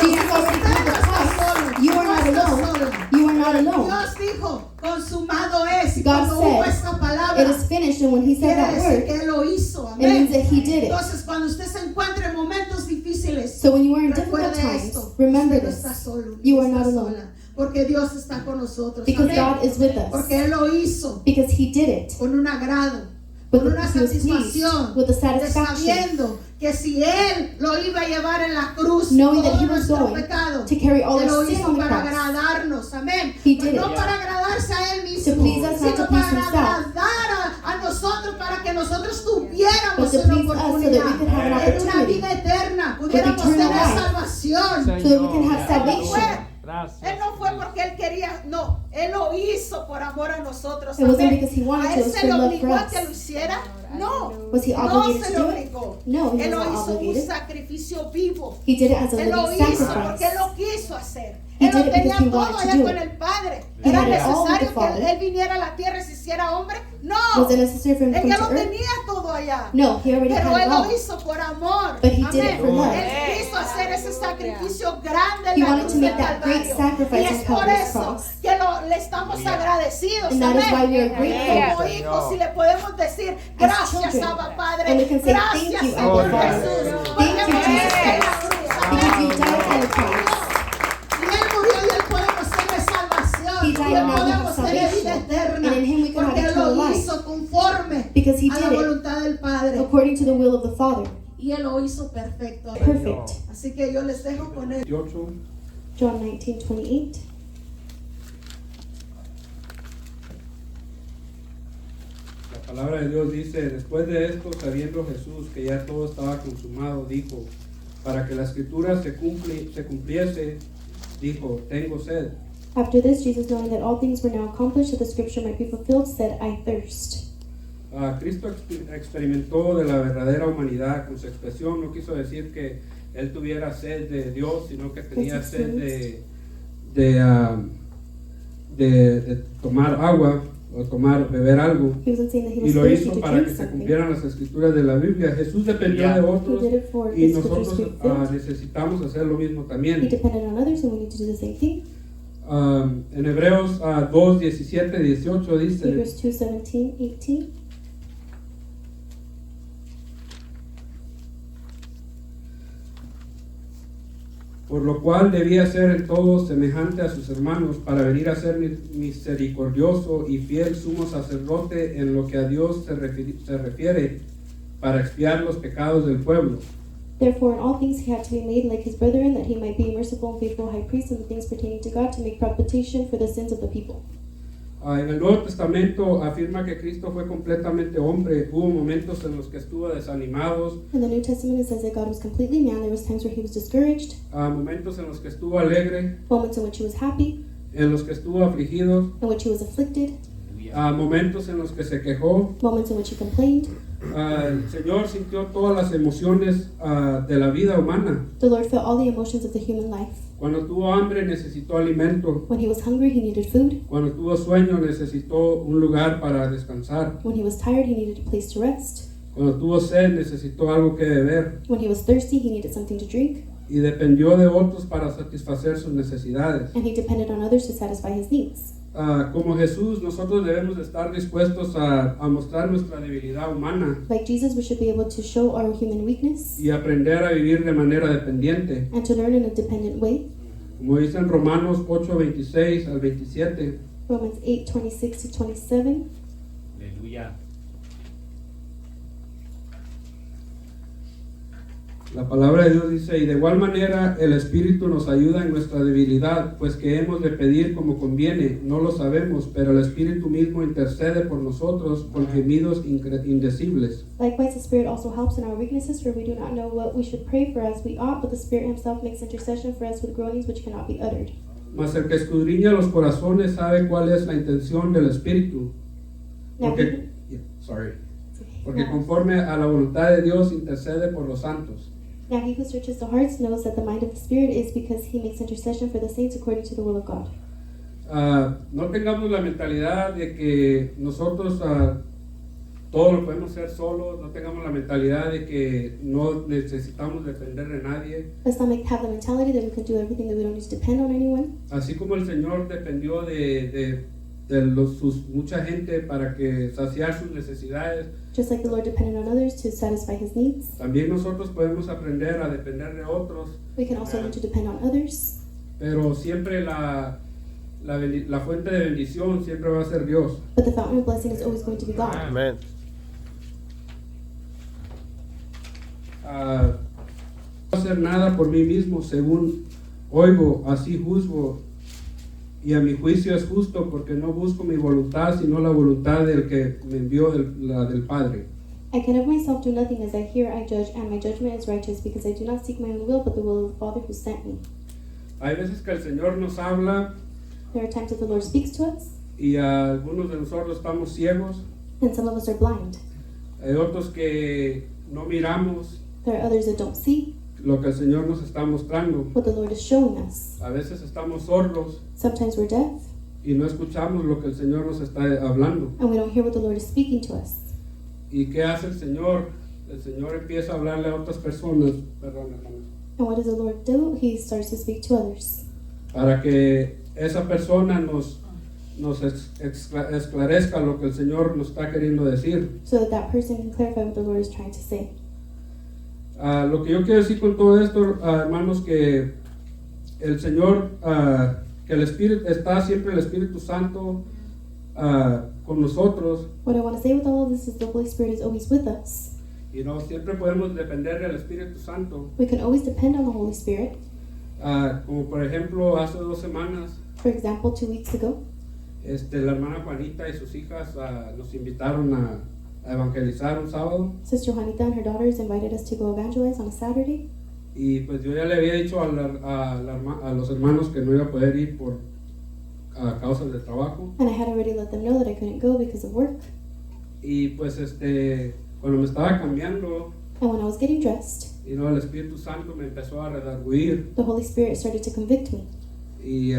Jesus already paid the price. You are not alone. You are not alone. Dios dijo, consumado es. Y God cuando hubo said, esta palabra, It is finished, and when He said quiere that decir word, que Él lo hizo. it means Amén. that He did it. Entonces, cuando usted se encuentre en momentos difíciles, So when you are in difficult recuerde times, esto. remember Usted no está this. solo. You no are está not alone. sola, porque Dios está con nosotros. Because Amén. God is with us. Porque Él lo hizo Because He did it. con un agrado, With con una He was satisfacción, pleased with the de satisfaction, sabiendo que si Él lo iba a llevar en la cruz, knowing that todo He was nuestro going pecado, to carry all Él lo our sin hizo on the para cross. agradarnos, amén. He Pues did no it. para agradarse a Él mismo, To please us, not sino to please para Himself. agradar a nosotros, para que nosotros tuviéramos But to una please us so that we oportunidad could have an en una opportunity. vida eterna, pudiéramos eternal tener life. salvación. So that we can have Él no salvation. fue- Él no fue porque Él quería, no, Él lo hizo por amor a nosotros. It wasn't amén. because He wanted ¿A to, Él it was se for le love obligó for a us. que lo hiciera? No. Was He No obligated se to le do it? obligó. No, He Él was lo not hizo un obligated. sacrificio vivo. He did it as a Él lo living hizo porque sacrifice. Él lo quiso hacer. He Él lo did it tenía because he todo wanted to allá do con it. el Padre. He ¿Era had it all with the necesario Father. que Él viniera a la tierra y se hiciera hombre? No. Was it necessary for Him to Él come ya to lo earth? tenía todo allá. No, He already Pero had Él it all. lo hizo por amor. But He did it for love. Él quiso hacer ese sacrificio grande He en la wanted cruz to make del that great Calvario. sacrifice Y on es por Calvary's eso cross. que le estamos agradecidos. And that is why we are amén. grateful. Como hijos, y le podemos decir gracias, children. Abba Padre. And we can say, "Thank Gracias, you, Señor Abba Father. Jesús. Thank Porque you, moriste Jesus en la Christ. cruz, Because amén. you died on the cross. Y Él murió y Él podemos tener salvación. He Y died Él and now we have podemos tener vida salvation. eterna. And in Him we can Porque have Él lo eternal life. hizo conforme Because He a la did it voluntad del Padre. according to the will of the Father. Y Él lo hizo perfecto. Perfect. Así que yo les dejo con él. 28. John 19:28. La palabra de Dios dice, después de esto, sabiendo Jesús que ya todo estaba consumado, dijo, para que la escritura se cumpliese, dijo, tengo sed. After this, Jesus, knowing that all things were now accomplished, that the scripture might be fulfilled, said, I thirst. Cristo experimentó de la verdadera humanidad con su expresión, no quiso decir que él tuviera sed de Dios, sino que tenía sed de tomar agua o beber algo. He wasn't saying that he Y was lo thirsty hizo to para drink que se something. cumplieran las escrituras de la Biblia. Jesús dependió de He otros did it for y the scriptures to nosotros be fulfilled. necesitamos hacer lo mismo He también. depended on others, and we need to do the same thing. En Hebreos 2, 17, 18 dice, Hebrews 2:17, 18. por lo cual debía ser en todo semejante a sus hermanos, para venir a ser misericordioso y fiel sumo sacerdote en lo que a Dios se refiere, para expiar los pecados del pueblo. Therefore, in all things he had to be made like his brethren, that he might be a merciful and faithful high priest in the things pertaining to God, to make propitiation for the sins of the people. En el Nuevo Testamento afirma que Cristo fue completamente hombre. Hubo momentos en los que estuvo desanimado, In the New Testament, it says that God was completely man. There was times where he was discouraged, momentos en los que estuvo alegre, moments in which he was happy, en los que estuvo afligido, in which he was afflicted, momentos en los que se quejó. moments in which he complained. El Señor sintió todas las emociones de la vida humana. The Lord felt all the emotions of the human life. Cuando tuvo hambre necesitó alimento. When he was hungry, he needed food. Cuando tuvo sueño necesitó un lugar para descansar. When he was tired, he needed a place to rest. Cuando tuvo sed necesitó algo que beber. When he was thirsty, he needed something to drink. Y dependió de otros para satisfacer sus necesidades. And he depended on others to satisfy his needs. Como Jesús, nosotros debemos estar dispuestos a mostrar nuestra debilidad humana Like Jesus, we should be able to show our human weakness y aprender a vivir de manera dependiente. and to learn in a dependent way. Como dice en Romanos 8:26 al 27, Romans 8:26 to 27. Aleluya. la palabra de Dios dice: y de igual manera el Espíritu nos ayuda en nuestra debilidad, pues que hemos de pedir como conviene, no lo sabemos, pero el Espíritu mismo intercede por nosotros con gemidos indecibles. Likewise, the Spirit also helps in our weaknesses, for we do not know what we should pray for as we ought, but the Spirit himself makes intercession for us with groanings which cannot be uttered. Mas el que escudriña los corazones sabe cuál es la intención del Espíritu, Now, porque conforme a la voluntad de Dios intercede por los santos. Now he who searches the hearts knows that the mind of the Spirit is because he makes intercession for the saints according to the will of God. No tengamos la mentalidad de que nosotros todo lo podemos hacer solos, no tengamos la mentalidad de que no necesitamos depender de nadie. Let's not have the mentality that we can do everything, that we don't need to depend on anyone. Así como el Señor dependió de mucha gente para que saciar sus necesidades, Just like the Lord depended on others to satisfy his needs, también nosotros podemos aprender a depender de otros, we can also learn to depend on others. pero siempre la fuente de bendición siempre va a ser Dios. But the fountain of blessing is always going to be God. Amen. No hacer nada por mí mismo, según oigo, así juzgo, y a mi juicio es justo, porque no busco mi voluntad, sino la voluntad del que me envió, la del Padre. I can of myself do nothing, as I hear I judge, and my judgment is righteous, because I do not seek my own will, but the will of the Father who sent me. Hay veces que el Señor nos habla There are times that the Lord speaks to us, y algunos de nosotros estamos ciegos, and some of us are blind. hay otros que no miramos There are others that don't see lo que el Señor nos está mostrando. what the Lord is showing us. A veces estamos sordos Sometimes we're deaf, y no escuchamos lo que el Señor nos está hablando. and we don't hear what the Lord is speaking to us. ¿Y qué hace el Señor? El Señor empieza a hablarle a otras personas, perdón, hermanos, And what does the Lord do? He starts to speak to others, para que esa persona nos esclarezca lo que el Señor nos está queriendo decir. so that that person can clarify what the Lord is trying to say. Lo que yo quiero decir con todo esto, hermanos, que el Señor, que el Espíritu, está siempre el Espíritu Santo con nosotros, What I want to say with all of this is the Holy Spirit is always with us. y no siempre podemos depender del Espíritu Santo. We can always depend on the Holy Spirit. Como por ejemplo, hace 2 semanas, For example, 2 weeks ago, la hermana Juanita y sus hijas nos invitaron a evangelizar un sábado, Sister Juanita and her daughters invited us to go evangelize on a Saturday. y pues yo ya le había dicho a los hermanos que no iba a poder ir por causas de trabajo, And I had already let them know that I couldn't go because of work. y pues cuando me estaba cambiando, And when I was getting dressed, el Espíritu Santo me empezó a redarguir, the Holy Spirit started to convict me. y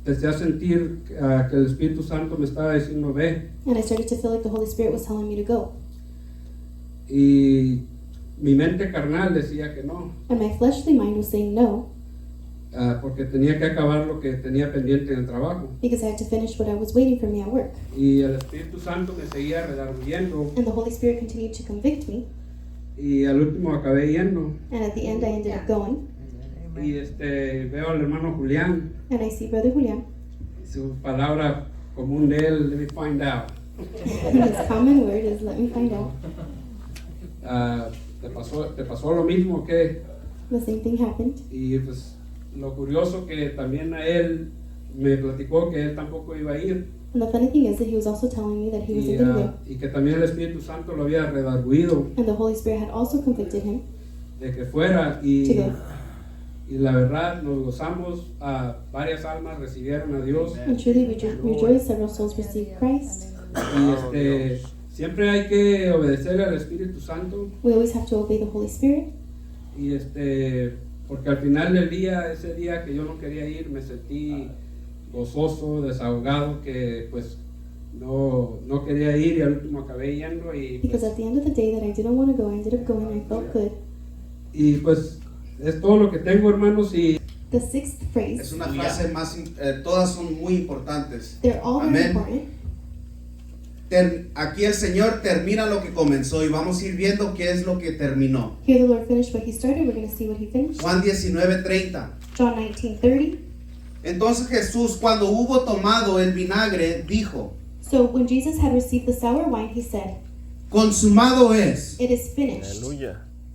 empecé a sentir que el Espíritu Santo me estaba diciendo ve, And I started to feel like the Holy Spirit was telling me to go. y mi mente carnal decía que no, And my fleshly mind was saying no, porque tenía que acabar lo que tenía pendiente en el trabajo, because I had to finish what I was waiting for me at work. y el Espíritu Santo me seguía redarguyendo, And the Holy Spirit continued to convict me. y al último acabé yendo. And at the end, I ended up going. y veo al hermano Julián, and I see Brother Julian. su palabra común de él, let me find out. His common word is let me find out. ¿Te pasó lo mismo que? The same thing happened. Y pues lo curioso que también a él me platicó que él tampoco iba a ir And the funny thing is that he was also telling me that he wasn't going to go. y que también el Espíritu Santo lo había redarguido And the Holy Spirit had also convicted him de que fuera to y go. la verdad nos gozamos, varias almas recibieron a Dios And truly rejoice, several souls received Christ. y siempre hay que obedecerle al Espíritu Santo We always have to obey the Holy Spirit. y porque al final del día, ese día que yo no quería ir, me sentí gozoso, desahogado, que pues no quería ir y al último acabé yendo Because at the end of the day that I didn't want to go, I ended up going and I felt good. y pues es todo lo que tengo, hermanos, y The sixth Es phrase, una frase todas son muy importantes. they're all very Amén. important. Aquí el Señor termina lo que comenzó y vamos a ir viendo qué es lo que terminó. Here the Lord finished what he started, we're going to see what he finished. Juan 19:30. John 19:30. Entonces Jesús, cuando hubo tomado el vinagre, dijo, So when Jesus had received the sour wine, he said, consumado es. it is finished.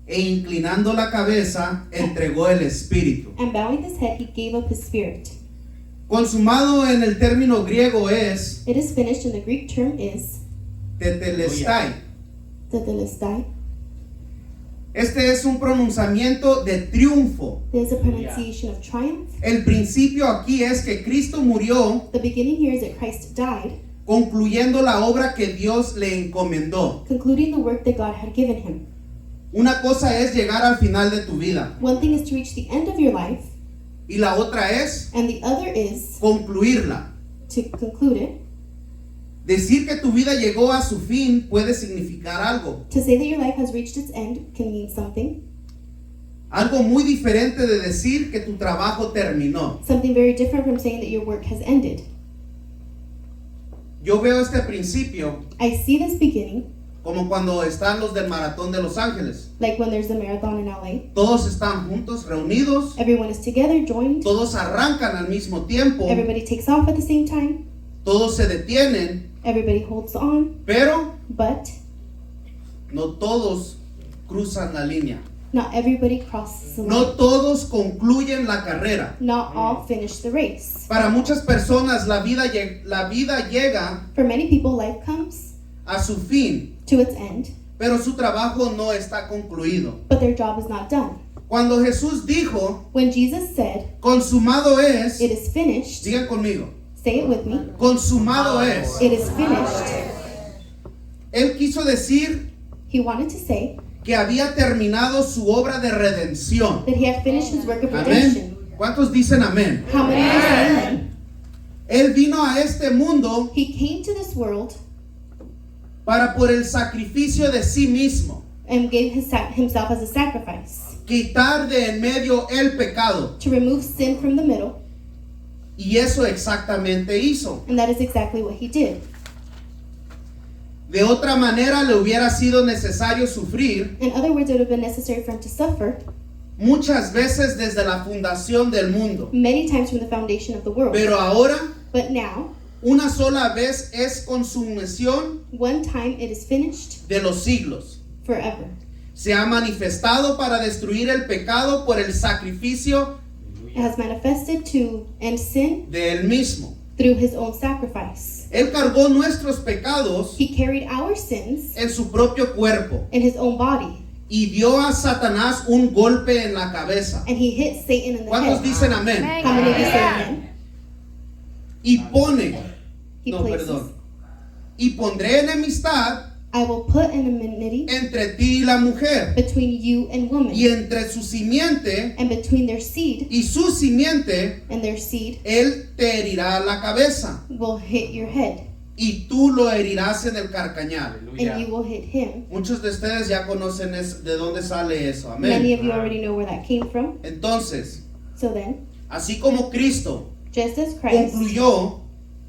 E inclinando la cabeza, entregó el espíritu. And bowing his head, he gave up his spirit. Consumado en el término griego es It is finished, and the Greek term is tetelestai. tetelestai. Este es un pronunciamiento de triunfo. There's a pronunciation of triumph. El principio aquí es que Cristo murió The beginning here is that Christ died, concluyendo la obra que Dios le encomendó. concluding the work that God had given him. Una cosa es llegar al final de tu vida One thing is to reach the end of your life, y la otra es and the other is concluirla. to conclude it. Decir que tu vida llegó a su fin puede significar algo. To say that your life has reached its end can mean something. Algo muy diferente de decir que tu trabajo terminó. Something very different from saying that your work has ended. Yo veo este principio I see this beginning como cuando están los del Maratón de Los Ángeles. like when there's a marathon in LA. Todos están juntos, reunidos. Everyone is together, joined. Todos arrancan al mismo tiempo. Everybody takes off at the same time. Todos se detienen, Everybody holds on, pero but no todos cruzan la línea. not everybody crosses the line. No todos concluyen la carrera. Not all finish the race. Para muchas personas la vida llega For many people, life comes a su fin, to its end, pero su trabajo no está concluido. but their job is not done. Cuando Jesús dijo, When Jesus said, consumado es, it is finished, digan conmigo, say it with me, consumado es. it is finished. Él quiso decir He wanted to say que había terminado su obra de redención. that he had finished his work of Amén. redemption. ¿Cuántos dicen amén? How many of you say amen? Él vino a este mundo He came to this world para por el sacrificio de sí mismo and gave himself as a sacrifice quitar de en medio el pecado. to remove sin from the middle, Y eso exactamente hizo. and that is exactly what he did. De otra manera le hubiera sido necesario sufrir In other words, it would have been necessary for him to suffer muchas veces desde la fundación del mundo. many times from the foundation of the world. Pero ahora, But now, una sola vez es consumación one time it is finished de los siglos. forever. Se ha manifestado para destruir el pecado por el sacrificio It has manifested to end sin de él mismo. through his own sacrifice. Él cargó nuestros pecados He carried our sins en su propio cuerpo in his own body, y dio a Satanás un golpe en la cabeza. and he hit Satan in the ¿Cuántos head. dicen amén? How many of you say amen? Y pone, He no, places, perdón. Y pondré enemistad I will put an enmity entre ti y la mujer, between you and woman, y entre su simiente and between their seed y su simiente, and their seed él te herirá la cabeza, will hit your head, y tú lo herirás en el carcañal. and you will hit him. Muchos de ustedes ya conocen de dónde sale eso, Many amén. of you already know where that came from. Entonces, So then, así como Cristo just as Christ concluyó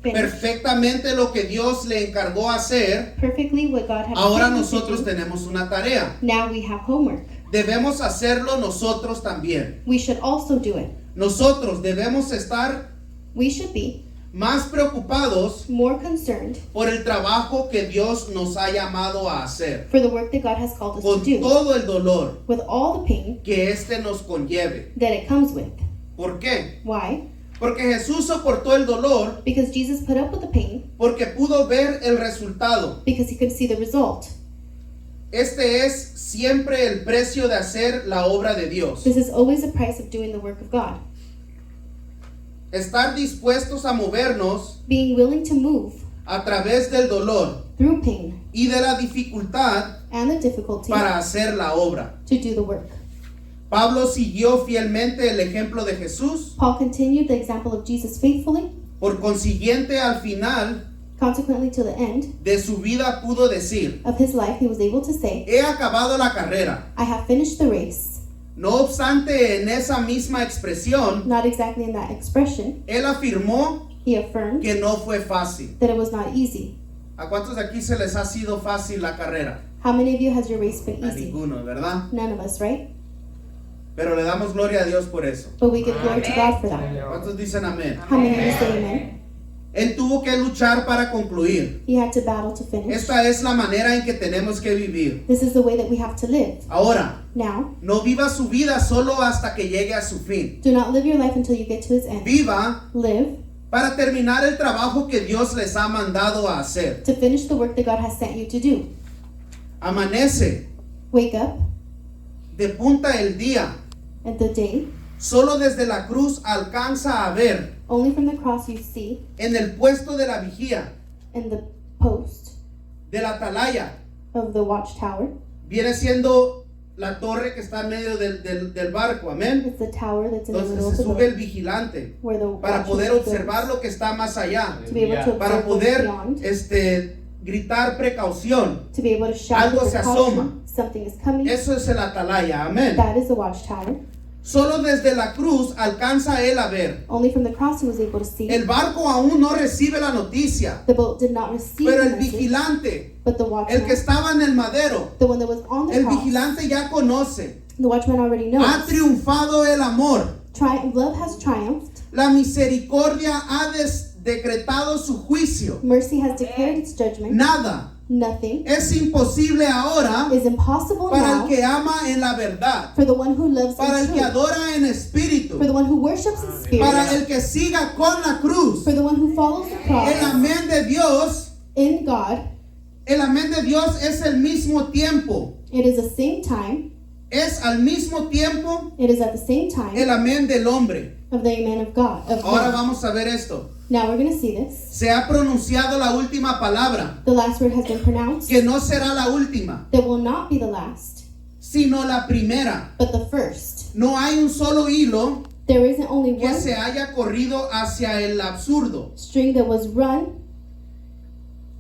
finished perfectamente lo que Dios le encargó hacer, perfectly what God had ahora given him to nosotros do, tenemos una tarea. now we have homework. debemos hacerlo nosotros también. we should also do it. Nosotros debemos estar We should be más preocupados more concerned por el trabajo que Dios nos ha llamado a hacer, for the work that God has called us con to do, todo el dolor with all the pain que este nos conlleve. that it comes with. ¿Por qué? Why? Porque Jesús soportó el dolor Because Jesus put up with the pain, porque pudo ver el resultado. because he could see the result. Este es siempre el precio de hacer la obra de Dios. This is always the price of doing the work of God. Estar dispuestos a movernos Being willing to move a través del dolor through pain y de la dificultad and the difficulty para hacer la obra. to do the work. Pablo siguió fielmente el ejemplo de Jesús. Paul continued the example of Jesus faithfully. Por consiguiente, al final Consequently, to the end de su vida pudo decir: of his life, he was able to say, he acabado la carrera. I have finished the race. No obstante, en esa misma expresión, Not exactly in that expression. él afirmó He affirmed que no fue fácil. that it was not easy. ¿A cuántos de aquí se les ha sido fácil la carrera? How many of you has your race been A easy? ninguno, ¿verdad? None of us, right? Pero le damos gloria a Dios por eso. But we give glory to God for that. ¿Cuántos dicen amén? How many of you say amen? Él tuvo que luchar para concluir. He had to battle to finish. Esta es la manera en que tenemos que vivir. This is the way that we have to live. Ahora, Now, no viva su vida solo hasta que llegue a su fin. do not live your life until you get to its end. Viva Live para terminar el trabajo que Dios les ha mandado a hacer. to finish the work that God has sent you to do. Amanece, Wake up depunta el día. at the day. Solo desde la cruz alcanza a ver Only from the cross you see en el puesto de la vigía, in the post de la atalaya. of the watchtower. Viene siendo la torre que está en medio del barco. Amén. It's the tower that's in the Entonces middle of se the sube el boat vigilante where the para poder watchman observar goes lo que está más allá, to be able to para observe what's poder beyond, gritar precaución. to be able to shout Algo with se caution, asoma. something is coming. Eso es el atalaya. Amén. That is the watchtower. Solo desde la cruz alcanza él a ver. Only from the cross he was able to see. El barco aún no recibe la noticia, The boat did not receive pero the el message, vigilante, but the el watchman, que estaba en el madero, the one that was on the el cross, vigilante ya conoce. the watchman already knows. Ha triunfado el amor. Love has triumphed. La misericordia ha decretado su juicio. Mercy has declared its judgment. Nada Nothing es imposible ahora is impossible para now el que ama en la verdad, for the one who loves para in el que truth, adora en espíritu, for the one who worships in spirit, para el que siga con la cruz. for the one who follows the cross. El amén de Dios, In God, el amén de Dios es el mismo tiempo. it is the same time. Es al mismo tiempo It is at the same time el amén del hombre. of the amen of God. Of Ahora man. vamos a ver esto. Now we're going to see this. Se ha pronunciado la última palabra, The last word has been pronounced. que no será la última, That will not be the last, sino la primera. but the first. No hay un solo hilo There isn't only que one se haya corrido hacia el absurdo. string that was run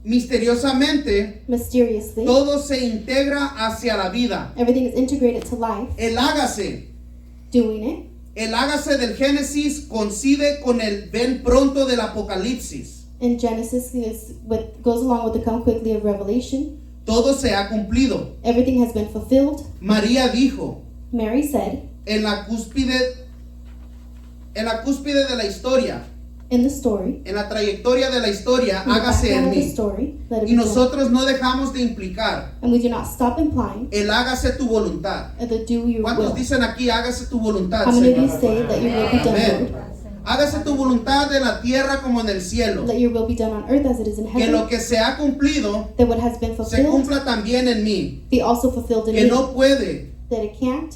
Misteriosamente, mysteriously. todo se integra hacia la vida. Everything is integrated to life. El hágase. Doing it. El hágase del Génesis coincide con el ven pronto del Apocalipsis. In Genesis, is what goes along with the come quickly of Revelation. Todo se ha cumplido. Everything has been fulfilled. María dijo, Mary said, en la cúspide de la historia, in the story, en la trayectoria de la historia, in the hágase en background of the mí. story, let it Y be done. nosotros no dejamos de implicar And we do not stop implying el hágase tu voluntad. the do your ¿Cuántos will. dicen aquí hágase tu voluntad, How many of you Señor? say that your will be done, Amén. Lord? Hágase tu voluntad en la tierra como en el cielo. Let your will be done on earth as it is in Que lo heaven. que se ha cumplido That what has been se fulfilled cumpla también en mí. be also fulfilled in Que me. no puede, That it can't.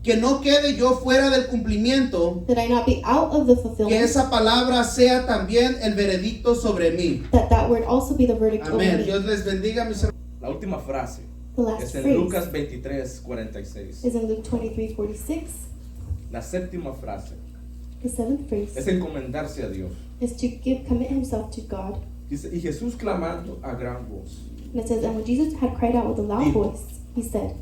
que no quede yo fuera del cumplimiento. That I not be out of the Que fulfillment. esa palabra sea también el veredicto sobre mí. That word also be the verdict over Amén. me. Dios les bendiga, mis hermanos. La última frase The last es en phrase Lucas 23:46. is in Luke 23:46. La séptima frase The seventh phrase es encomendarse a Dios. is to commit himself to God. Dice, y Jesús clamando a gran voz, And it says, and when Jesus had cried out with a loud Dijo. voice, he said,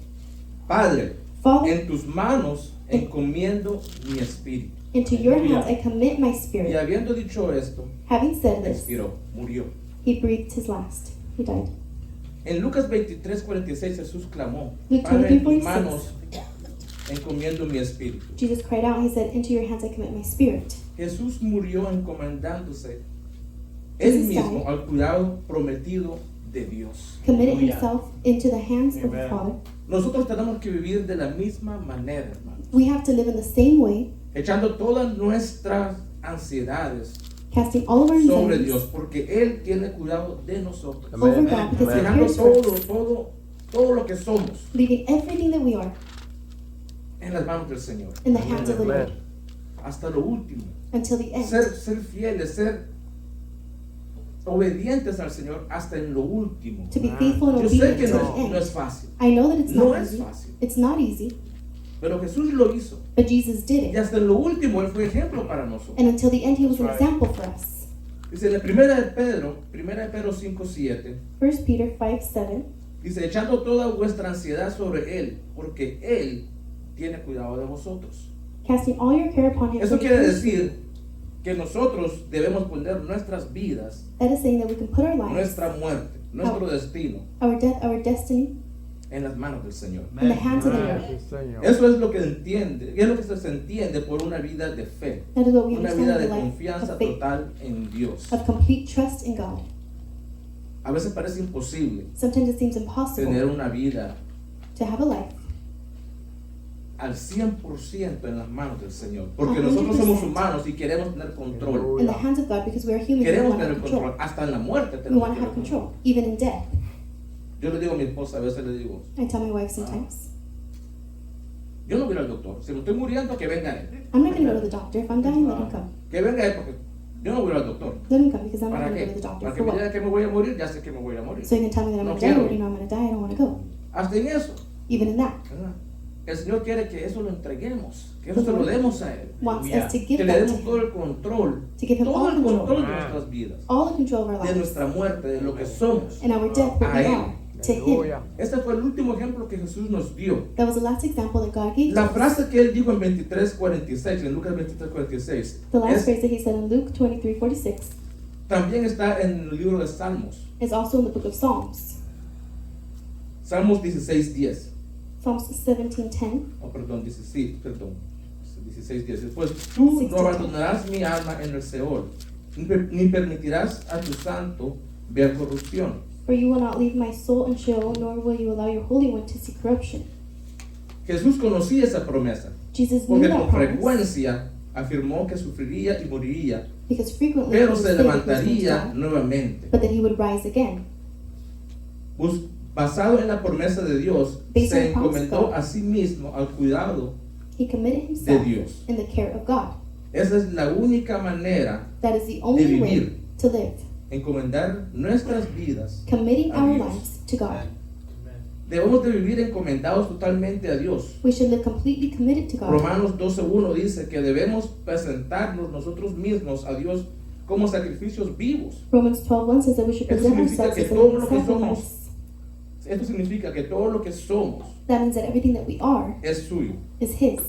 Padre, Father, en tus manos encomiendo mi espíritu. into your Aleluya. hands I commit my Y spirit. habiendo dicho esto, Having said this, expiró, murió. he breathed his last. He died. En Lucas 23:46 Jesús clamó, Luke Padre, en tus 23:46. manos encomiendo mi espíritu. Jesus cried out and he said, into your hands I commit my spirit. Jesús murió encomendándose él Jesus mismo died. al cuidado prometido de Dios. Committed himself into the hands of the Father. Nosotros tenemos que vivir de la misma manera, hermano, We have to live in the same way, echando todas nuestras ansiedades casting all of our sobre anxieties Dios, porque Él tiene cuidado de nosotros. over God because he Dejando cares for us, todo lo que somos leaving everything that we are en las manos del Señor. in the hands of the Lord Hasta lo último. until the end. Ser fieles, ser obedientes al Señor hasta en lo último. To be faithful and Yo sé obedient que to the no end. es fácil, I know that it's no not es easy. fácil, It's not easy, pero Jesús lo hizo. but Jesus did Y it. hasta en lo último Él fue ejemplo para nosotros. And until the end, he was an example for us. Dice en la primera de Pedro 5:7, 1 Peter 5:7. dice, echando toda vuestra ansiedad sobre Él, porque Él tiene cuidado de vosotros. Casting all your care upon him. Eso for he quiere cares for you. decir que nosotros debemos poner nuestras vidas, That is saying that we can put our lives, nuestra muerte, nuestro destino our death, our destiny en las manos del Señor. in the hands of the Lord. Eso es lo que entiende, es lo que se entiende por una vida de fe, That is what we una understand vida of de the life confianza of faith, total en Dios. of complete trust in God. A veces parece imposible Sometimes it seems impossible tener una vida to have a life al 100% en las manos del Señor, porque nosotros somos humanos y queremos tener control. in the hands of God because we are human and we Queremos want to tener have control, control. hasta en la muerte We tenemos want que to have tener control, even in death. Yo le digo a mi esposa, a veces le digo, I tell my wife sometimes, yo no voy al doctor, si me estoy muriendo, que venga él. I'm not going to go to the doctor. If I'm dying, let him come. Que venga él, porque yo no voy al doctor. Let him come because I'm not ¿Para going to go qué? to the doctor. Para que For me what? diga que me voy a morir, ya sé que me voy a morir. So you can tell me that I'm No going to die, quiero. already know I'm going to die, I don't want to go. Hasta en eso, Even in that, ¿verdad? El Señor quiere que eso lo entreguemos, que eso se lo demos a Él, wants us to que give le that to demos todo him, el control, to give him todo all el control, control de nuestras vidas, all the control of our de lives, nuestra muerte, de lo que somos. and our death, what A we él. are, to him. Este fue el último ejemplo que Jesús nos dio. That was the last example that God gave La to us. frase que Él dijo en 23:46, en Lucas 23:46, The last es- phrase that he said in Luke 23:46 también está en el libro de Salmos, is also in the book of Psalms. Salmos 16:10. Psalms 17:10. Oh, perdón, 16:10. Después, tú no abandonarás mi alma en el Seol, ni permitirás a tu santo ver corrupción. For you will not leave my soul in Sheol, nor will you allow your Holy One to see corruption. Jesús conocía esa promesa, Jesus knew porque that con promise frecuencia afirmó que sufriría y moriría, because frequently pero he se would say that he was going to levantaría die, nuevamente. but that he would rise again. Basado en la promesa de Dios, Based se on the promise of encomendó God. a sí mismo al cuidado He committed de himself Dios. in the care of God. Esa es la única manera That is the only vivir. way to live, encomendar nuestras vidas. committing A our Dios. lives to God. Debemos de vivir encomendados totalmente a Dios. We should live completely committed to God. Romanos 12:1 dice que debemos presentarnos nosotros mismos a Dios como sacrificios vivos. Romans 12:1 says that we should Eso present significa ourselves que as a todo living lo que somos, sacrifice. esto significa que todo lo que somos That means that everything that we are es suyo is His,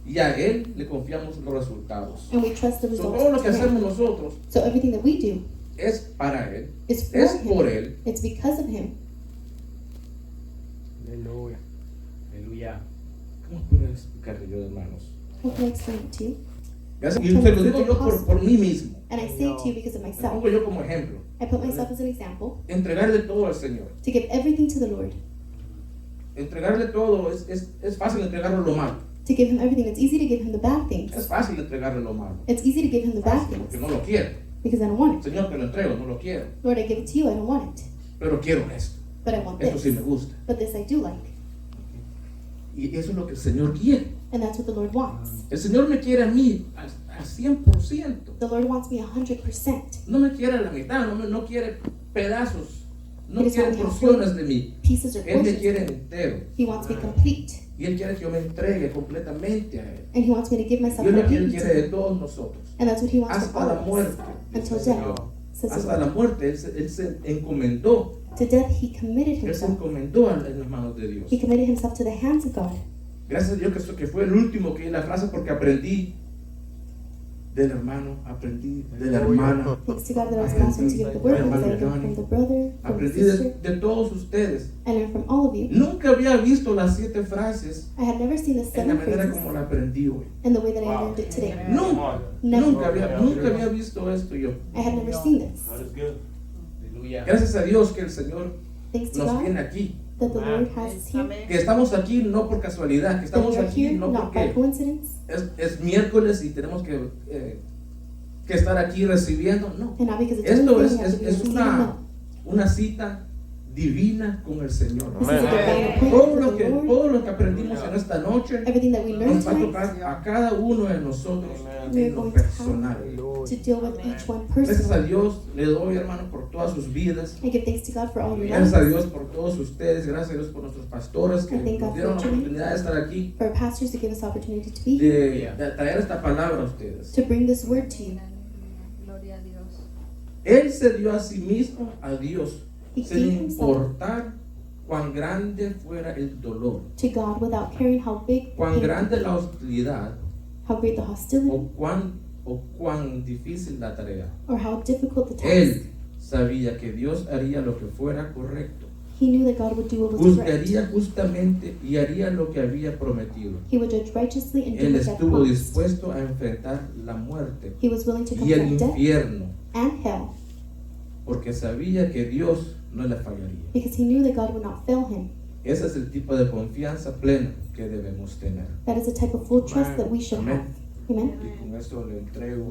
y a Él le confiamos los resultados. and we trust the So, results todo lo que to hacemos Him. nosotros So everything that we do es para Él, is for es Him. por Él. It's because of Him. Aleluya. Aleluya. ¿Cómo puedo explicarlo yo, hermanos? How can I explain it to you? Gracias. Y se lo digo yo por mí mismo. And I say it to you because of Me myself. pongo yo como ejemplo. I put myself as an example Entregarle todo al Señor. to give everything to the Lord, Entregarle todo es fácil entregarle lo malo. to give Him everything. It's easy to give Him the bad things. Es fácil entregarle lo malo. It's easy to give Him the bad Fácil, things porque no lo quiero. because I don't want it. Señor, te lo entrego, no lo quiero. Lord, I give it to you. I don't want it, Pero quiero esto. but I want Esto sí me this. gusta. But this I do like, Y eso es lo que el Señor quiere. and that's what the Lord wants. El Señor me quiere a mí al 100%. The Lord wants me 100%. No me quiere a la mitad, no quiere pedazos. No He doesn't quiere want me porciones de mí. Pieces or Él me portions. quiere entero. He wants me complete, Y Él quiere que yo me entregue completamente a Él. and He wants me to give myself Y es lo que Él completely quiere to de Him. todos nosotros. And that's what He wants from Hasta all la of us. muerte. dice Until el death, Señor. says the Hasta Lord. la muerte. Él se encomendó. To death He committed Él se Himself. encomendó en las manos de Dios. He committed Himself to the hands of God. Gracias a Dios que fue el último que la frase porque aprendí del hermano, aprendí de la hermana, Thanks to God that I was passing to give the word because I learned from the brother, from the aprendí sister. de todos ustedes. I learned from all of you. Nunca había visto las 7 frases I had never seen the en la 7 manera phrases como la aprendí hoy. in the way that I learned it today. Nunca, Never. nunca había visto esto yo. I had never seen this. Aleluya. Gracias a Dios que el Señor Thanks to nos tiene God aquí. that the Lord has us here. Amén. Que estamos aquí no por casualidad, que That estamos we are aquí here no not by porque coincidence es miércoles y tenemos que estar aquí recibiendo. No. and not because it's Esto Wednesday, we have to be es receiving. No. una cita divina con el Señor. This is a divine Todo appointment lo with que, the Lord. todo lo que aprendimos en esta noche Everything that we learned nos va a tonight, tocar a cada uno de nosotros we are en lo going to personal. have to deal with each one Gracias a personally. Dios le doy, hermano, por todas sus vidas. I give thanks to God for all your Gracias a lives, Dios por todos ustedes. Gracias a Dios por nuestros pastores que I thank God nos dieron la for joining. oportunidad de estar aquí, for our pastors to give us opportunity to be here, de traer esta palabra a ustedes. to bring this word to you. Gloria a Dios. Él se dio a sí mismo a Dios He sin gave himself importar cuán grande fuera el dolor, to God without caring how big, cuán pain, grande la hostilidad how great the hostility, o cuán difícil la tarea. or how difficult the task. Él sabía que Dios haría lo que fuera correcto, He knew that God would do what was correct. juzgaría justamente y haría lo que había prometido. He would judge righteously and do Él what God estuvo promised. dispuesto a enfrentar la muerte He was willing to y el confront death infierno, and hell porque sabía que Dios no le fallaría. because he knew that God would not fail him. Ese es el tipo de confianza plena que debemos tener. That is the type of full trust that we should Amén. have. Amen. Y con esto le entrego